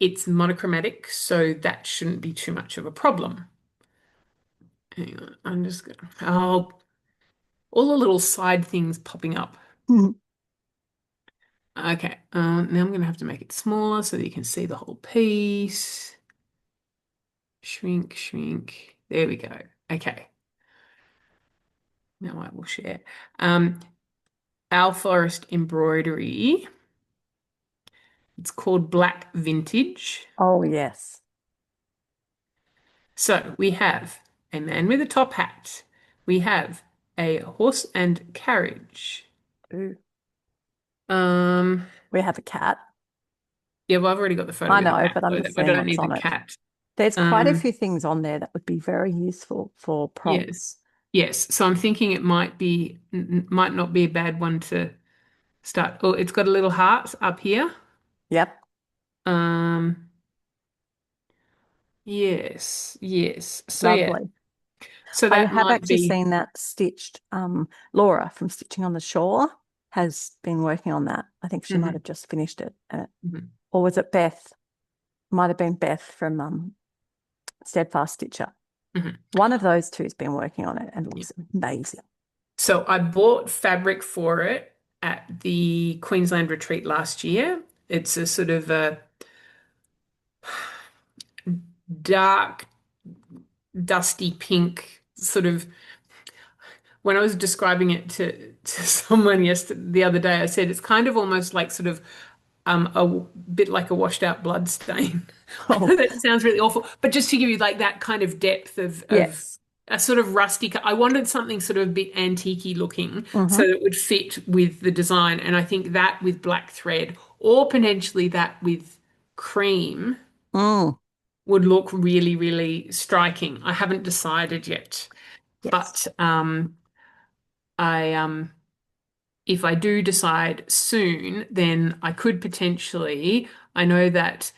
it's monochromatic, so that shouldn't be too much of a problem. Hang on, I'm just gonna, oh, all the little side things popping up. Mhm. Okay, now I'm gonna have to make it smaller so that you can see the whole piece. Shrink, shrink. There we go. Okay, now I will share. Um, our forest embroidery. It's called Black Vintage. Oh, yes. So we have a man with a top hat. We have a horse and carriage. Ooh, Um, we have a cat. yeah, well, I've already got the photo I with the know, cat, but I'm so just I saying don't what's need the on it. cat. There's quite a Um, few things on there that would be very useful for prompts. yes, yes. So I'm thinking it might be, might not be a bad one to start. Oh, it's got a little heart up here. Yep, Um, yes, yes. So yeah, lovely. so I that have might actually be. seen that stitched. Laura from Stitching on the Shore has been working on that. I think she might Mhm, have just finished it. mhm, Or was it Beth? Might have been Beth from Steadfast Stitcher. mhm. One of those two has been working on it and it Yeah. looks amazing. So I bought fabric for it at the Queensland retreat last year. It's a sort of a dark, dusty pink sort of. When I was describing it to someone yesterday, the other day, I said it's kind of almost like sort of a bit like a washed out blood stain. I know Oh, that sounds really awful, but just to give you like that kind of depth of yes. a sort of rusty. I wanted something sort of a bit antique-y looking so Mm-hmm. that it would fit with the design. And I think that with black thread or potentially that with cream Mm, would look really, really striking. I haven't decided yet, yes. but I if I do decide soon, then I could potentially. I know that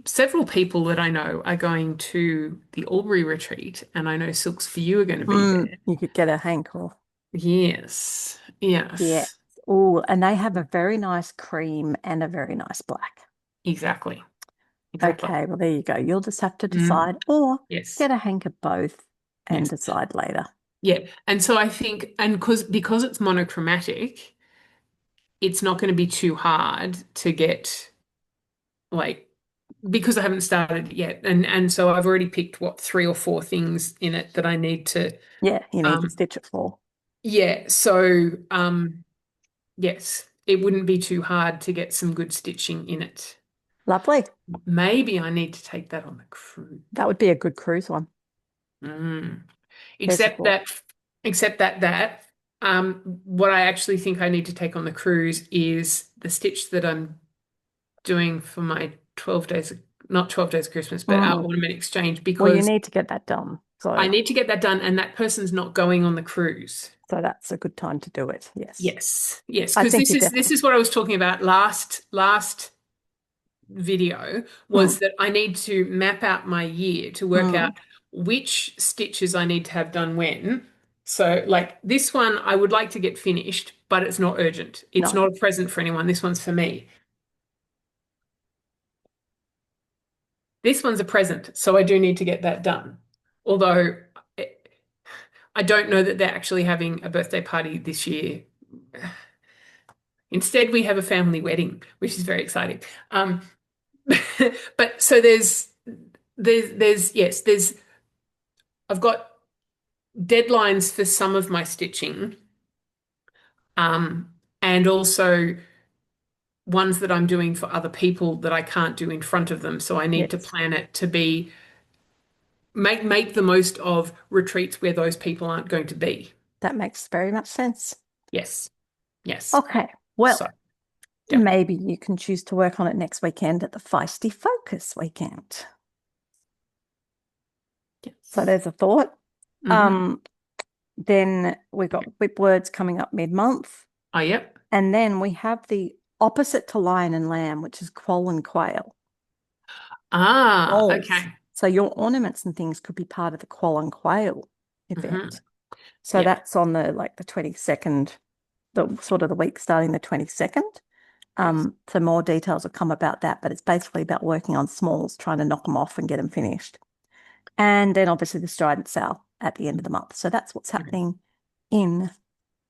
several people that I know are going to the Albury retreat, and I know Silks for You are going to be there. You could get a Hank or Yes, yeah. yes, Oh, and they have a very nice cream and a very nice black. exactly, exactly. Okay, well, there you go. You'll just have to Mm, decide or yes, get a hank of both and yes, decide later. yeah. And so I think, and because it's monochromatic, it's not going to be too hard to get like because I haven't started yet, and so I've already picked what three or four things in it that I need to. Yeah, you need to Um, stitch it for. yeah. So yes, it wouldn't be too hard to get some good stitching in it. Lovely. Maybe I need to take that on the cruise. That would be a good cruise one. Mm. There's a Except thought. that, what I actually think I need to take on the cruise is the stitch that I'm doing for my 12 days, not 12 days of Christmas, but our Mm. ornament exchange Well, you because need to get that done. I So, need to get that done, and that person's not going on the cruise. so that's a good time to do it. Yes. Yes, yes, I because think this you is this definitely. is what I was talking about last video Mm, was that I need to map out my year to work out mm, which stitches I need to have done when. So, like this one, I would like to get finished, but it's not urgent. It's no, not a present for anyone. This one's for me. This one's a present, so I do need to get that done. Although I don't know that they're actually having a birthday party this year. Instead, we have a family wedding, which is very exciting. But so there's I've got deadlines for some of my stitching, and also ones that I'm doing for other people that I can't do in front of them. So I need to yes, plan it to be make the most of retreats where those people aren't going to be. that makes very much sense. Yes, yes. Okay. Well, So yeah, maybe you can choose to work on it next weekend at the Feisty Focus weekend. So yes. there's a thought. Hmm. Um, then we've got whip words coming up mid-month. Oh, yep. And then we have the opposite to lion and lamb, which is quoll and quail. Ah, Quolls. okay. So your ornaments and things could be part of the quoll and quail Hmm. event. So Yeah. that's on the 22nd the sort of the week starting the 22nd. Yes. So more details will come about that, but it's basically about working on smalls, trying to knock them off and get them finished. And then obviously the Strident sale at the end of the month. So that's what's Okay. happening in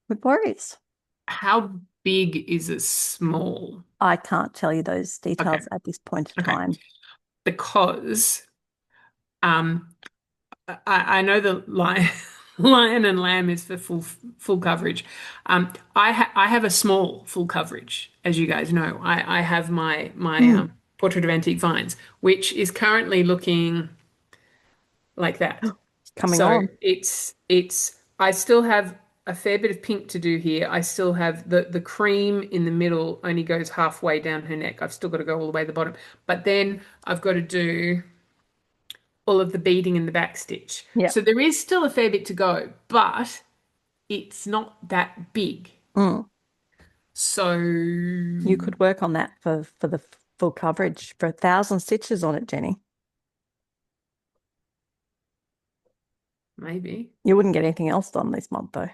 with Warriors. How big is a small? I can't tell you those Okay. details at this point of Okay. time. Because um I know the lion, lion and lamb is for full coverage. I have a small full coverage, as you guys know. I have my Mm. portrait of antique vines, which is currently looking like that. Coming So on. it's I still have a fair bit of pink to do here. I still have the cream in the middle only goes halfway down her neck. I've still got to go all the way to the bottom. But then I've got to do all of the beading in the back stitch. Yeah. So there is still a fair bit to go, but it's not that big. Mm. So You could work on that for the full coverage for 1,000 stitches on it, Jenny. maybe. You wouldn't get anything else done this month though.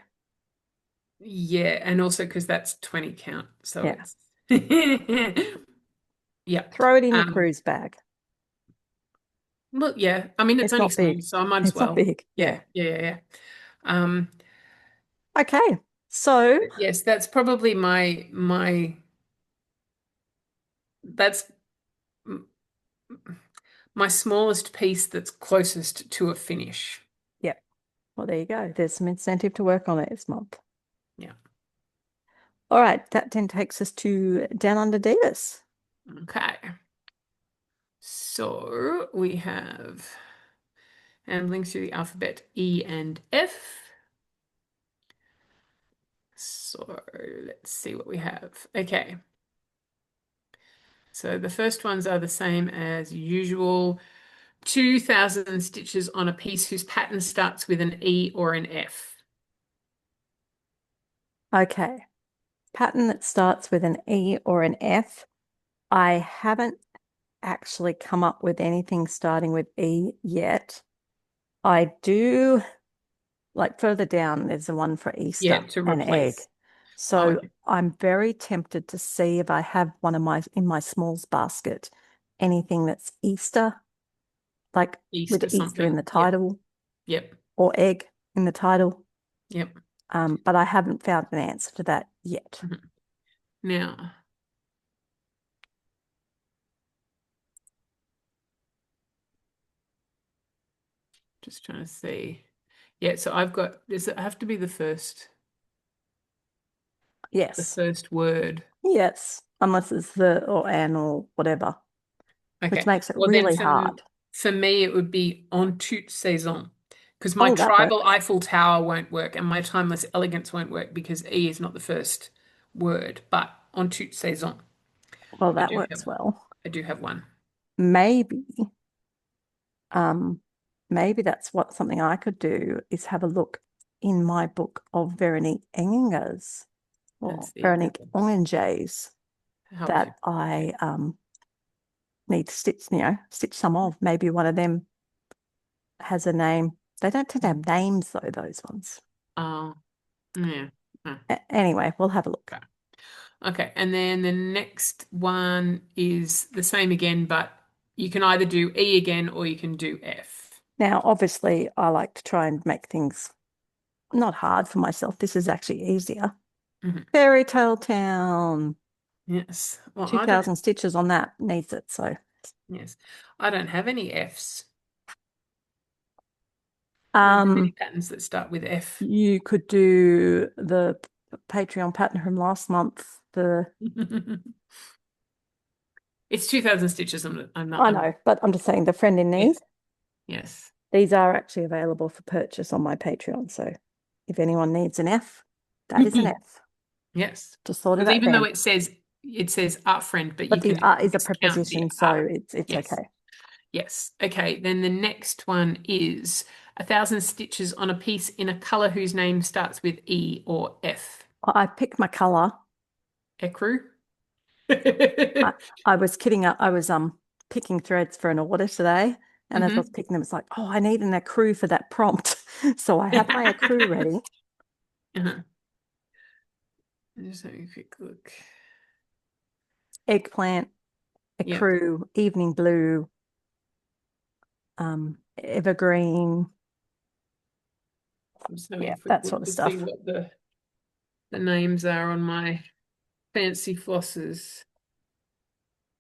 Yeah, and also because that's 20 count. So Yeah. it's yeah. Throw it in your Um, cruise bag. well, yeah. I mean, it's It's only not small, big. so I might as It's not well. big. Yeah. Yeah, yeah, yeah, yeah. Um, Okay. So, yes, that's probably that's m- my smallest piece that's closest to a finish. yeah. Well, there you go. There's some incentive to work on it this month. Yeah. All right. That then takes us to Down Under Divas. Okay. So we have and links to the alphabet E and F. So let's see what we have. Okay. So the first ones are the same as usual. 2,000 stitches on a piece whose pattern starts with an E or an F. Okay. Pattern that starts with an E or an F. I haven't actually come up with anything starting with E yet. I do, like further down, there's the one for Yeah, Easter to and egg. replace. Oh, So okay. I'm very tempted to see if I have one of my in my smalls basket, anything that's Easter, like with Easter Easter in something. the Yep. title Yep. or egg in the title. Yep. But I haven't found an answer to that yet. Mhm. Now, just trying to see. Yeah, so I've got, does it have to be the Yes. first word? Yes. Unless it's the or an or whatever, which Okay. makes it Well, then really hard. for me, it would be en toute saison because my Oh, that tribal works. Eiffel Tower won't work and my timeless elegance won't work because E is not the first word, but en toute saison. Well, I that do works have, well. I do have one. Maybe, um, maybe that's what something I could do is have a look in my book of Veronique Enginger's And or see Veronique Ongenjays how we that I need to stitch, stitch some of. Maybe one of them has a name. They don't tend to have names though, those ones. uh, yeah. Uh, Anyway, we'll have a look. okay. Okay. And then the next one is the same again, but you can either do E again or you can do F. Now, obviously, I like to try and make things not hard for myself. This is actually easier. Mhm. Fairy Tale Town. Yes. Well, I don't, 2,000 stitches on that needs it. So, yes. I don't have any Fs. Are there many um, patterns that start with F? you could do the Patreon pattern from last month. It's 2,000 stitches. I'm not, I know, but I'm just saying the friend in need. yes, yes. These are actually available for purchase on my Patreon. So if anyone needs an F, that is an F. Yes. Just thought of Because that even though then. it says art friend, but you But the can art is a discount the preposition, so art. it's Yes. okay. Yes. Okay. Then the next one is 1,000 stitches on a piece in a color whose name starts with E or F. I picked my color. Ecru. I, I was kidding. I was picking threads for an order today, and as I was hmm picking them, it's like, oh, I need an accrue for that prompt. So I have my accrue ready. Uh-huh. Just having a quick look. Eggplant, Yep. ecru, evening blue, evergreen. I'm just having Yeah, a quick that sort look of to see stuff. what the names are on my fancy flosses.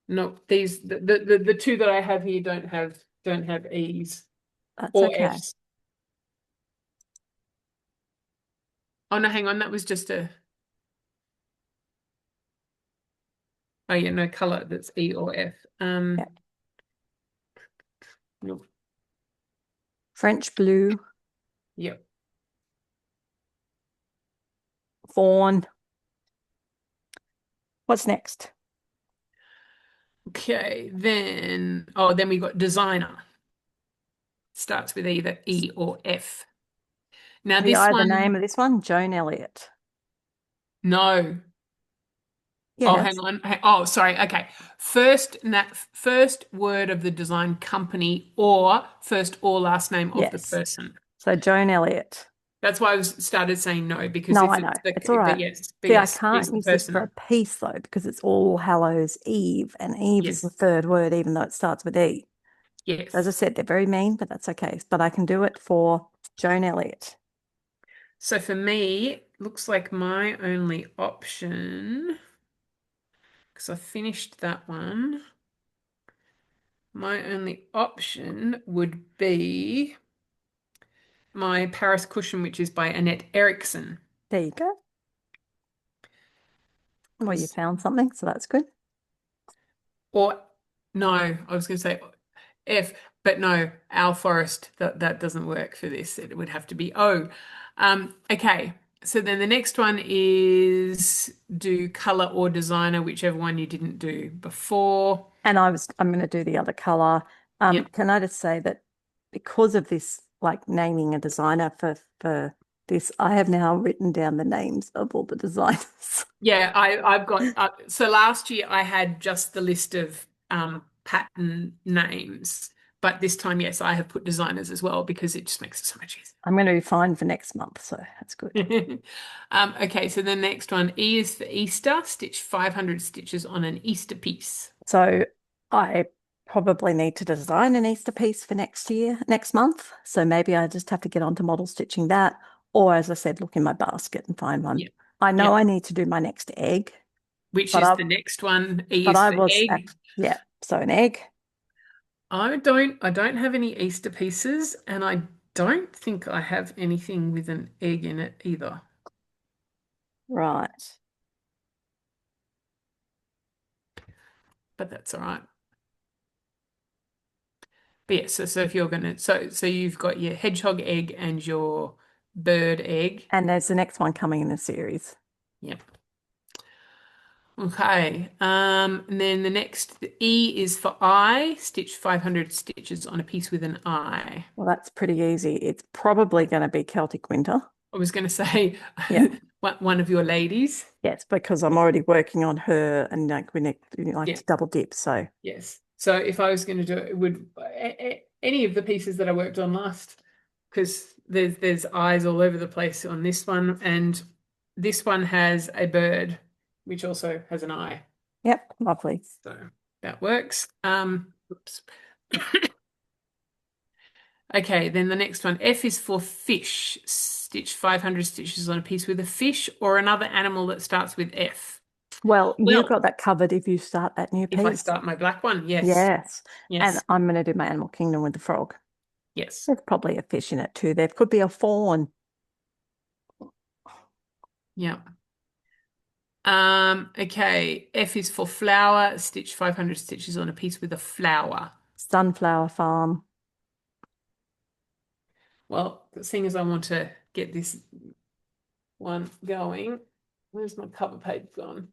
No, the two that I have here don't have E's That's or okay. F's. Oh no, hang on, that was just a oh yeah, no color that's E or F. Yeah. Nope. French blue, Yep. fawn. What's next? Okay, then we got designer. Starts with either E or F. Now this The name one, of this one, Joan Elliott. no. Oh, hang Yes, on. Oh, sorry. Okay. First word of the design company or first or last name of the yes. person. So Joan Elliott. That's why I was started saying no, because No, if I it's know. It's all right. but See, I yes, it's can't the use this for a person. piece though, because it's All Hallows Eve, and Eve is the Yes. third word, even though it starts with E. As I Yes. said, they're very mean, but that's okay. But I can do it for Joan Elliott. So for me, looks like my only option, because I finished that one, my only option would be my Paris cushion, which is by Annette Erickson. There you go. Well, you Because found something, so that's good. or no, I was going to say F, but no, Our Forest, that doesn't work for this. It would have to be O. Okay, so then the next one is do color or designer, whichever one you didn't do before. And I'm going to do the other color. Yep. Can I just say that because of this, like naming a designer for this, I have now written down the names of all the designers. Yeah, I've got so last year I had just the list of pattern names, but this time, yes, I have put designers as well because it just makes it so much easier. I'm going to be fine for next month, so that's good. Okay, so the next one, E is for Easter, stitch 500 stitches on an Easter piece. So I probably need to design an Easter piece for next month. So maybe I just have to get onto model stitching that, or as I said, look in my basket and find one. Yep. I know Yep. I need to do my next egg, Which but is I the next one. E but is I for was egg. act yeah. So an egg, I don't have any Easter pieces, and I don't think I have anything with an egg in it either. right? But that's all right. But yeah, so if you're gonna so you've got your hedgehog egg and your bird egg. And there's the next one coming in the series. Yep. Okay. And then the next the E is for eye, stitch 500 stitches on a piece with an eye. Well, that's pretty easy. It's probably going to be Celtic Winter. I was going to say Yeah. one of your ladies. Yes, because I'm already working on her and like we like Yeah. to double dip. So Yes. So if I was going to do it, it would any of the pieces that I worked on last, because there's eyes all over the place on this one, and this one has a bird, which also has an eye. yep, lovely. So that works. Oops. Okay, then the next one, F is for fish. Stitch 500 stitches on a piece with a fish or another animal that starts with F. Well, you've Well, got that covered if you start that new if I piece. start my black one, yes. Yes. And Yes. I'm going to do my Animal Kingdom with the frog. Yes. There's probably a fish in it too. There could be a fawn. Yeah. Okay. F is for flower. Stitch 500 stitches on a piece with a flower. Sunflower farm. Well, seeing as I want to get this one going, where's my cover page gone?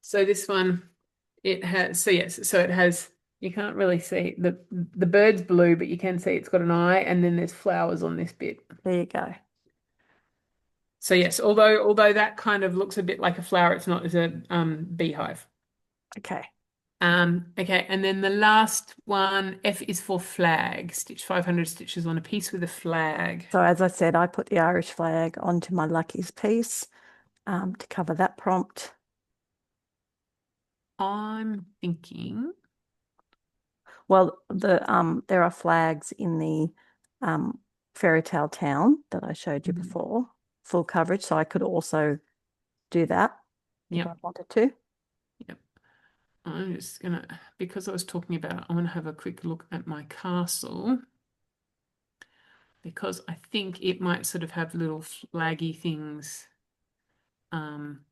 So this one, it has, so yes, so it has, you can't really see the bird's blue, but you can see it's got an eye, and then there's flowers on this bit. There you go. So yes, although that kind of looks a bit like a flower, it's not. It's a beehive. Okay. Okay, and then the last one, F is for flag. Stitch 500 stitches on a piece with a flag. So as I said, I put the Irish flag onto my Lucky's piece. to cover that prompt. I'm thinking. Well, there are flags in the um, fairy tale town that I showed you Mhm. before, full coverage. So I could also do that if I Yep. wanted to. Yep. I'm just gonna, because I was talking about, I want to have a quick look at my castle because I think it might sort of have little flaggy things. Um,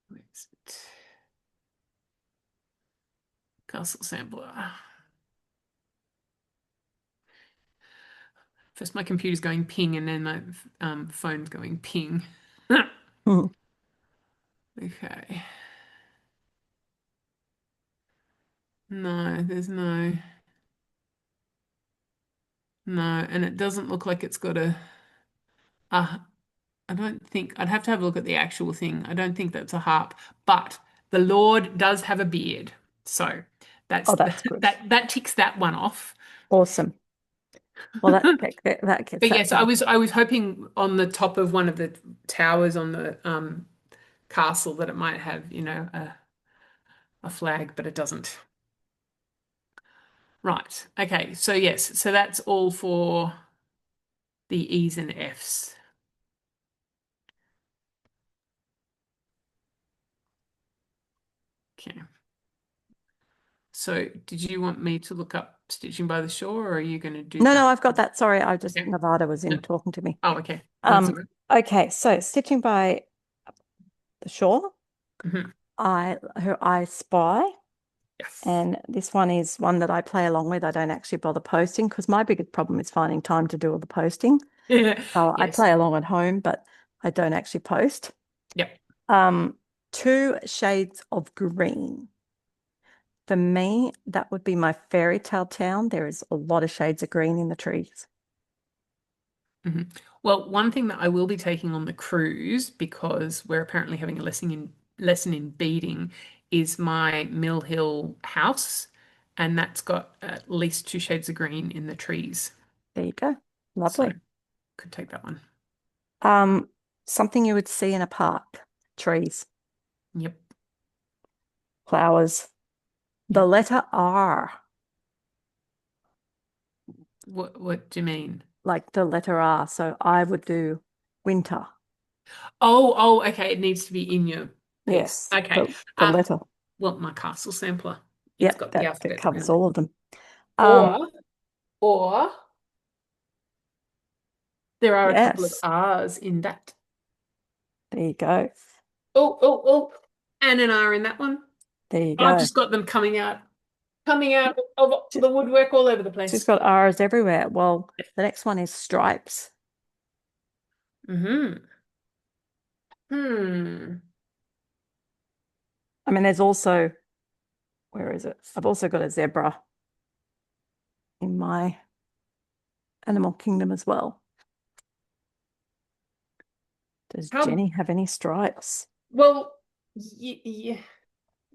where is it? Castle sampler. First, my computer's going ping, and then my phone's going ping. Hmm. Okay. No, there's no, and it doesn't look like it's got a I don't think I'd have to have a look at the actual thing. I don't think that's a harp, but the Lord does have a beard. So Oh, that's good. that ticks that one off. Awesome. Well, that gets But that yes, done. I was hoping on the top of one of the towers on the castle that it might have, a flag, but it doesn't. Right. Okay. So yes, so that's all for the E's and F's. Okay. So did you want me to look up Stitching by the Shore, or are you going to do No, no, that? I've got that. Sorry, I just Okay. Nevada was in No. talking to me. Oh, okay. That's all Um, right. okay, so stitching by the shore, Mhm. I spy, Yes. and this one is one that I play along with. I don't actually bother posting because my biggest problem is finding time to do all the posting. Yeah. So I Yes. play along at home, but I don't actually post. Yep. Um, two shades of green. For me, that would be my fairy tale town. There is a lot of shades of green in the trees. Mhm. Well, one thing that I will be taking on the cruise, because we're apparently having a lesson in beading, is my Mill Hill house, and that's got at least two shades of green in the trees. There you go. So Lovely. could take that one. Um, something you would see in a park, trees, Yep. flowers. The Yep. letter R, What do you mean? like the letter R. So I would do winter. Oh, okay. It needs to be in your piece. Yes, Okay. the letter. Well, my castle sampler. It's Yep, got the that alphabet covers around it. all of them. Um, Or or there are a couple of yes, R's in that. there you go. Oh, and an R in that one. There you I've go. just got them coming out of She- the woodwork all over the She's place. got R's everywhere. Well, the next one is stripes. Hmm. Hmm. I mean, there's also, where is it? I've also got a zebra in my animal kingdom as well. Does How Jenny have any stripes? well? Yeah.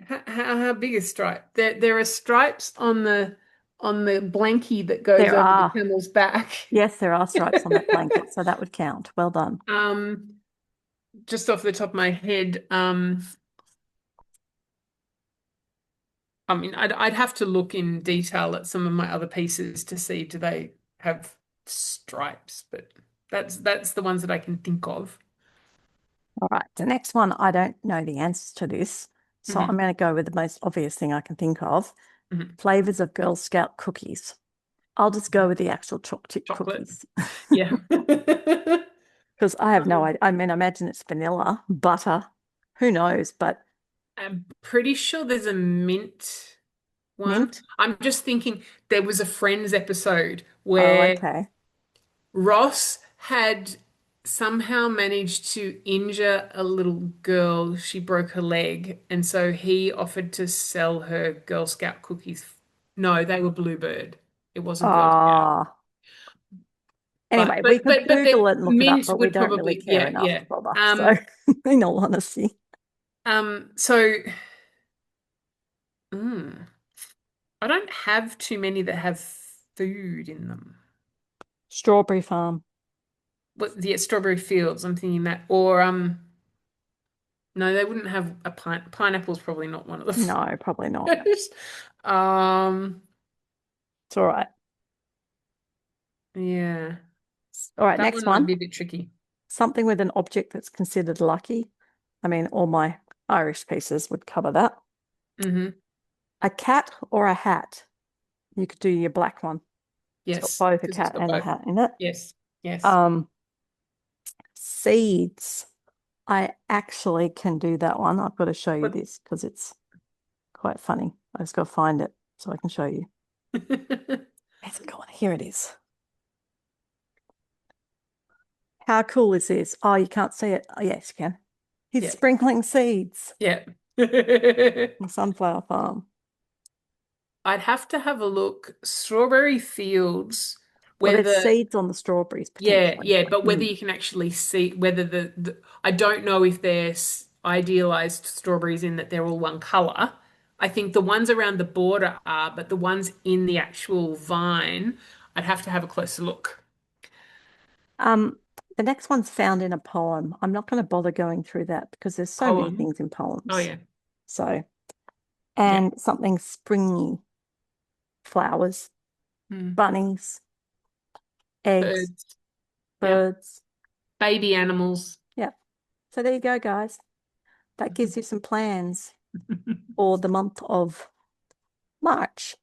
How big is stripe? There are stripes on the blankie that goes There over the are. camel's back. Yes, there are stripes on that blanket, so that would count. Well done. Um, just off the top of my head, I mean, I'd have to look in detail at some of my other pieces to see do they have stripes, but that's the ones that I can think of. All right. The next one, I don't know the answers to this. So I'm Hmm. going to go with the most obvious thing I can think of. Hmm. Flavors of Girl Scout cookies. I'll just go with the actual choc chip Chocolate. cookies Yeah. because I have no Um, idea. I mean, I imagine it's vanilla, butter, who knows, but I'm pretty sure there's a mint one. mint. I'm just thinking there was a Friends episode Oh, where okay. Ross had somehow managed to injure a little girl. She broke her leg, and so he offered to sell her Girl Scout cookies. No, they were Bluebird. It wasn't Girl Scout. Ah. Anyway, we could But then Google it and look it up, mint but we would don't really probably, care yeah, enough yeah. to bother. So, in all honesty, So mm, I don't have too many that have food in them. strawberry farm. what the strawberry fields. I'm thinking that, or no, they wouldn't have a pineapple's probably not one of the No, probably not. fruit. Um, It's all right. yeah, All right, that next one might one. be a bit tricky. Something with an object that's considered lucky. I mean, all my Irish pieces would cover that. Hmm. A cat or a hat. You could do your black one. It's got Yes, both a because it's cat got and a both. hat in it. Yes, yes. Um, Seeds. I actually can do that one. I've got to show you But this because it's quite funny. I just got to find it so I can show you. Where's it gone? Here it is. How cool is this? Oh, you can't see it. Oh, yes, you can. He's yeah, sprinkling seeds yeah. on sunflower farm. I'd have to have a look. Strawberry fields, Well, there's whether, seeds on the strawberries yeah, potentially. yeah, but whether Mm. you can actually see whether I don't know if they're idealized strawberries in that they're all one color. I think the ones around the border are, but the ones in the actual vine, I'd have to have a closer look. Um, the next one's found in a poem. I'm not going to bother going through that because there's so many Poem. things in Oh poems. yeah, So, yeah. and something springy, flowers, Hmm. bunnies, eggs, Birds. Yeah. birds. Baby animals. Yeah. So there you go, guys. That gives you some plans for the month of March.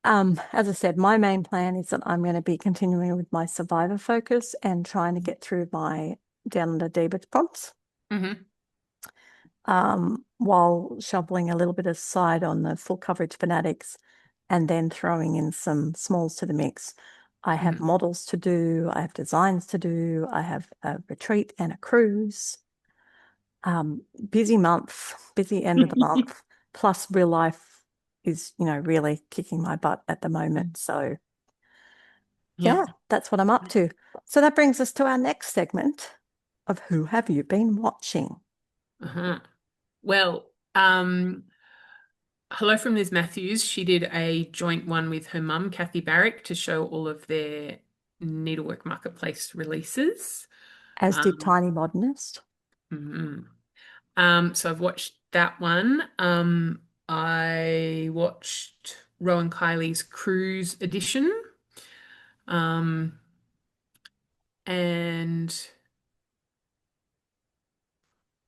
As I said, my main plan is that I'm going to be continuing with my survivor focus and trying to get through my down under Debit prompts, Hmm. while shoveling a little bit aside on the full coverage fanatics and then throwing in some smalls to the mix. I have Hmm. models to do, I have designs to do, I have a retreat and a cruise. Busy month, busy end of the month, plus real life is, really kicking my butt at the moment. So Yeah. yeah, that's what I'm up to. So that brings us to our next segment of Who Have You Been Watching? Uh-huh. Well, hello from Liz Matthews. She did a joint one with her mum, Kathy Barrick, to show all of their needlework marketplace releases. As did Um, Tiny Modernist. mhm. So I've watched that one. I watched Rowan Kiley's Cruise edition. Um, and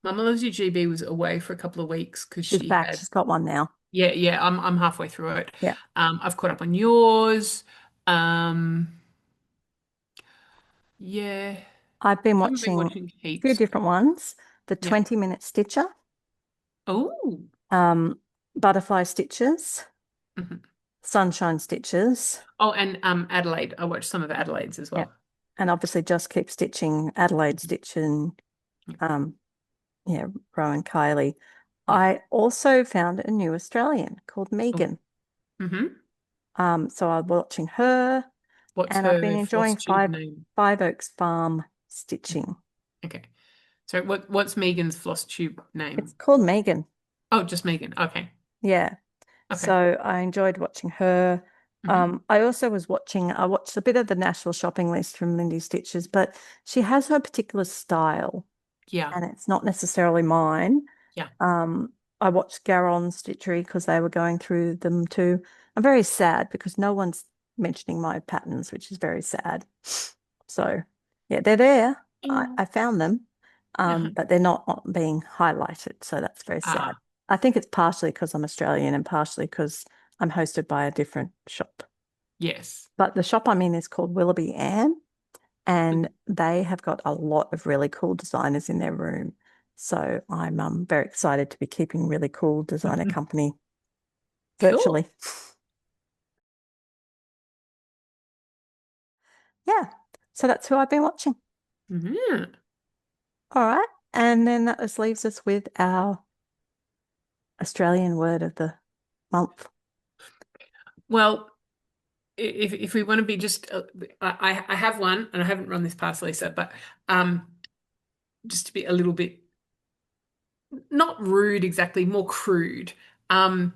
Mama Loves You GB was away for a couple of weeks because She's she back. had, She's got one now. yeah, yeah, I'm halfway through it. Yeah. I've caught up on yours. Um, yeah, I've been haven't been watching watching a few heaps, but different ones. The yeah. 20-minute Stitcher, Oh, um, Butterfly Stitches, mhm. Sunshine Stitches. Oh, and Adelaide. I watched some of Adelaide's as Yeah. well. And obviously just keep stitching Adelaide stitching. Yeah, Um, yeah, Rowan Kiley. yeah. I also found a new Australian called Oh, Megan. mm-hmm. So I'm watching her What's and I've been her enjoying Flosstube name? Five Oaks Farm Okay. stitching. Okay. So what's Megan's Flosstube It's name? called Megan. Oh, just Megan. Okay. Yeah. Okay. So I enjoyed watching her. Hmm. I watched a bit of the National Shopping List from Lindy Stitches, but she has her particular style Yeah. and it's not necessarily mine. Yeah. I watched Garon's Stitchery because they were going through them too. I'm very sad because no one's mentioning my patterns, which is very sad. So yeah, they're there. I, Oh. I found them, Uh-huh. but they're not being highlighted. So that's very sad. Ah, I think it's partially because I'm Australian and partially because I'm hosted by a different shop. yes. But the shop I'm in is called Willoughby Ann, and Mhm. they have got a lot of really cool designers in their room. So I'm very excited to be keeping really cool designer company Cool. virtually. Yeah. So that's who I've been watching. Yeah. All right. And then that just leaves us with our Australian word of the month. Well, if we want to be just, I have one, and I haven't run this past Lisa, but just to be a little bit not rude exactly, more crude. Um,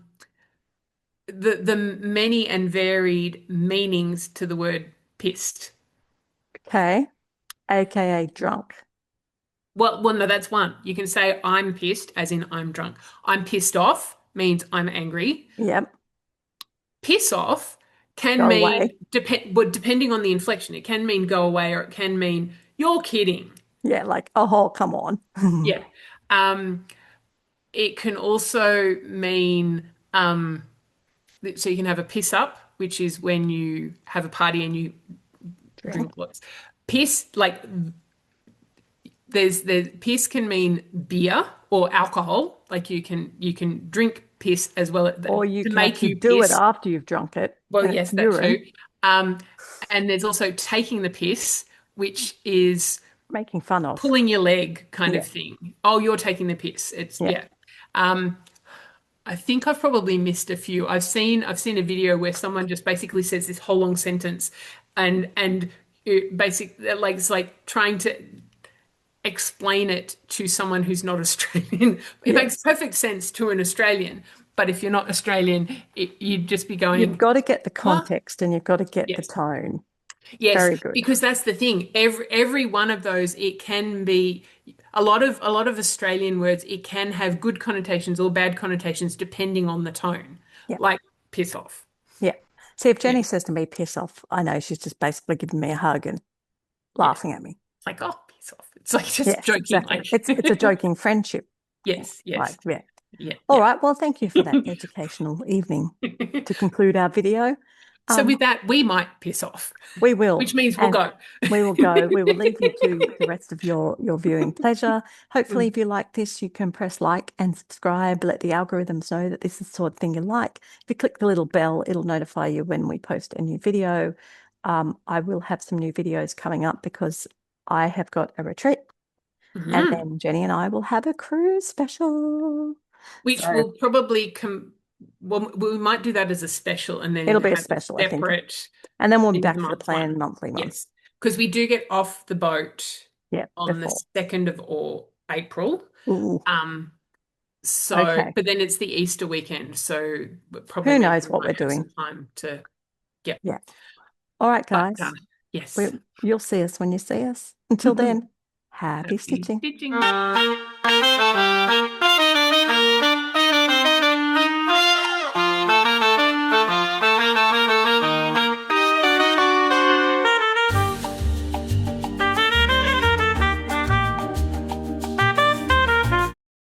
the many and varied meanings to the word pissed. Okay. AKA drunk. Well, no, that's one. You can say I'm pissed, as in I'm drunk. I'm pissed off means I'm angry. Yep. Piss off can Go mean away. depending on the inflection, it can mean go away or it can mean you're kidding. Yeah, like, oh, come on. Yeah. Um, it can also mean so you can have a piss up, which is when you have a party and you Drink. drink lots. Piss, like there's piss can mean beer or alcohol. Like you can drink piss as well Or you to can make actually you do it piss. after you've drunk it Well, and it's yes, that too. urine, Um, and there's also taking the piss, which is making fun of. pulling your leg kind of Yeah. thing. Oh, you're taking the piss. It's Yeah. yeah. Um, I think I've probably missed a few. I've seen a video where someone just basically says this whole long sentence, and it like it's like trying to explain it to someone who's not Australian. It makes Yes. perfect sense to an Australian, but if you're not Australian, you'd just be You've going, got to get the what? context and you've got to get the Yes. tone. Yes, Very good. because that's the thing. Every one of those, it can be a lot of Australian words, it can have good connotations or bad connotations depending on the tone. Yeah. Like piss off. Yeah. See, if Yeah. Jenny says to me, piss off, I know she's just basically giving me a hug and Yes. laughing at me. It's like, oh, piss off. It's like just Yes, joking, exactly. like It's a joking friendship. Yeah. yes, Like, yes. yeah. Yeah, All yeah. right. Well, thank you for that educational evening to conclude our video. So Um, with that, we might piss off, we will, which means we'll and go. we will go. We will leave you to the rest of your viewing pleasure. Hopefully, if you like this, you can press like and subscribe. Let the algorithms know that this is the sort of thing you like. If you click the little bell, it'll notify you when we post a new video. I will have some new videos coming up because I have got a retreat, and Mhm. then Jenny and I will have a cruise special. Which So will probably come, well, we might do that as a special and then it'll be a have a special, I think. separate And then we'll be end of the back to the month plan one. monthly one. Yes, because we do get off the boat Yeah, on the before. 2nd of April. Ooh, Um, so, okay. but then it's the Easter weekend, so Who probably knows we what we're might have doing? some time to get. Yeah. All right, But guys. yes, You'll see us when you see us. Until then, happy happy stitching. stitching.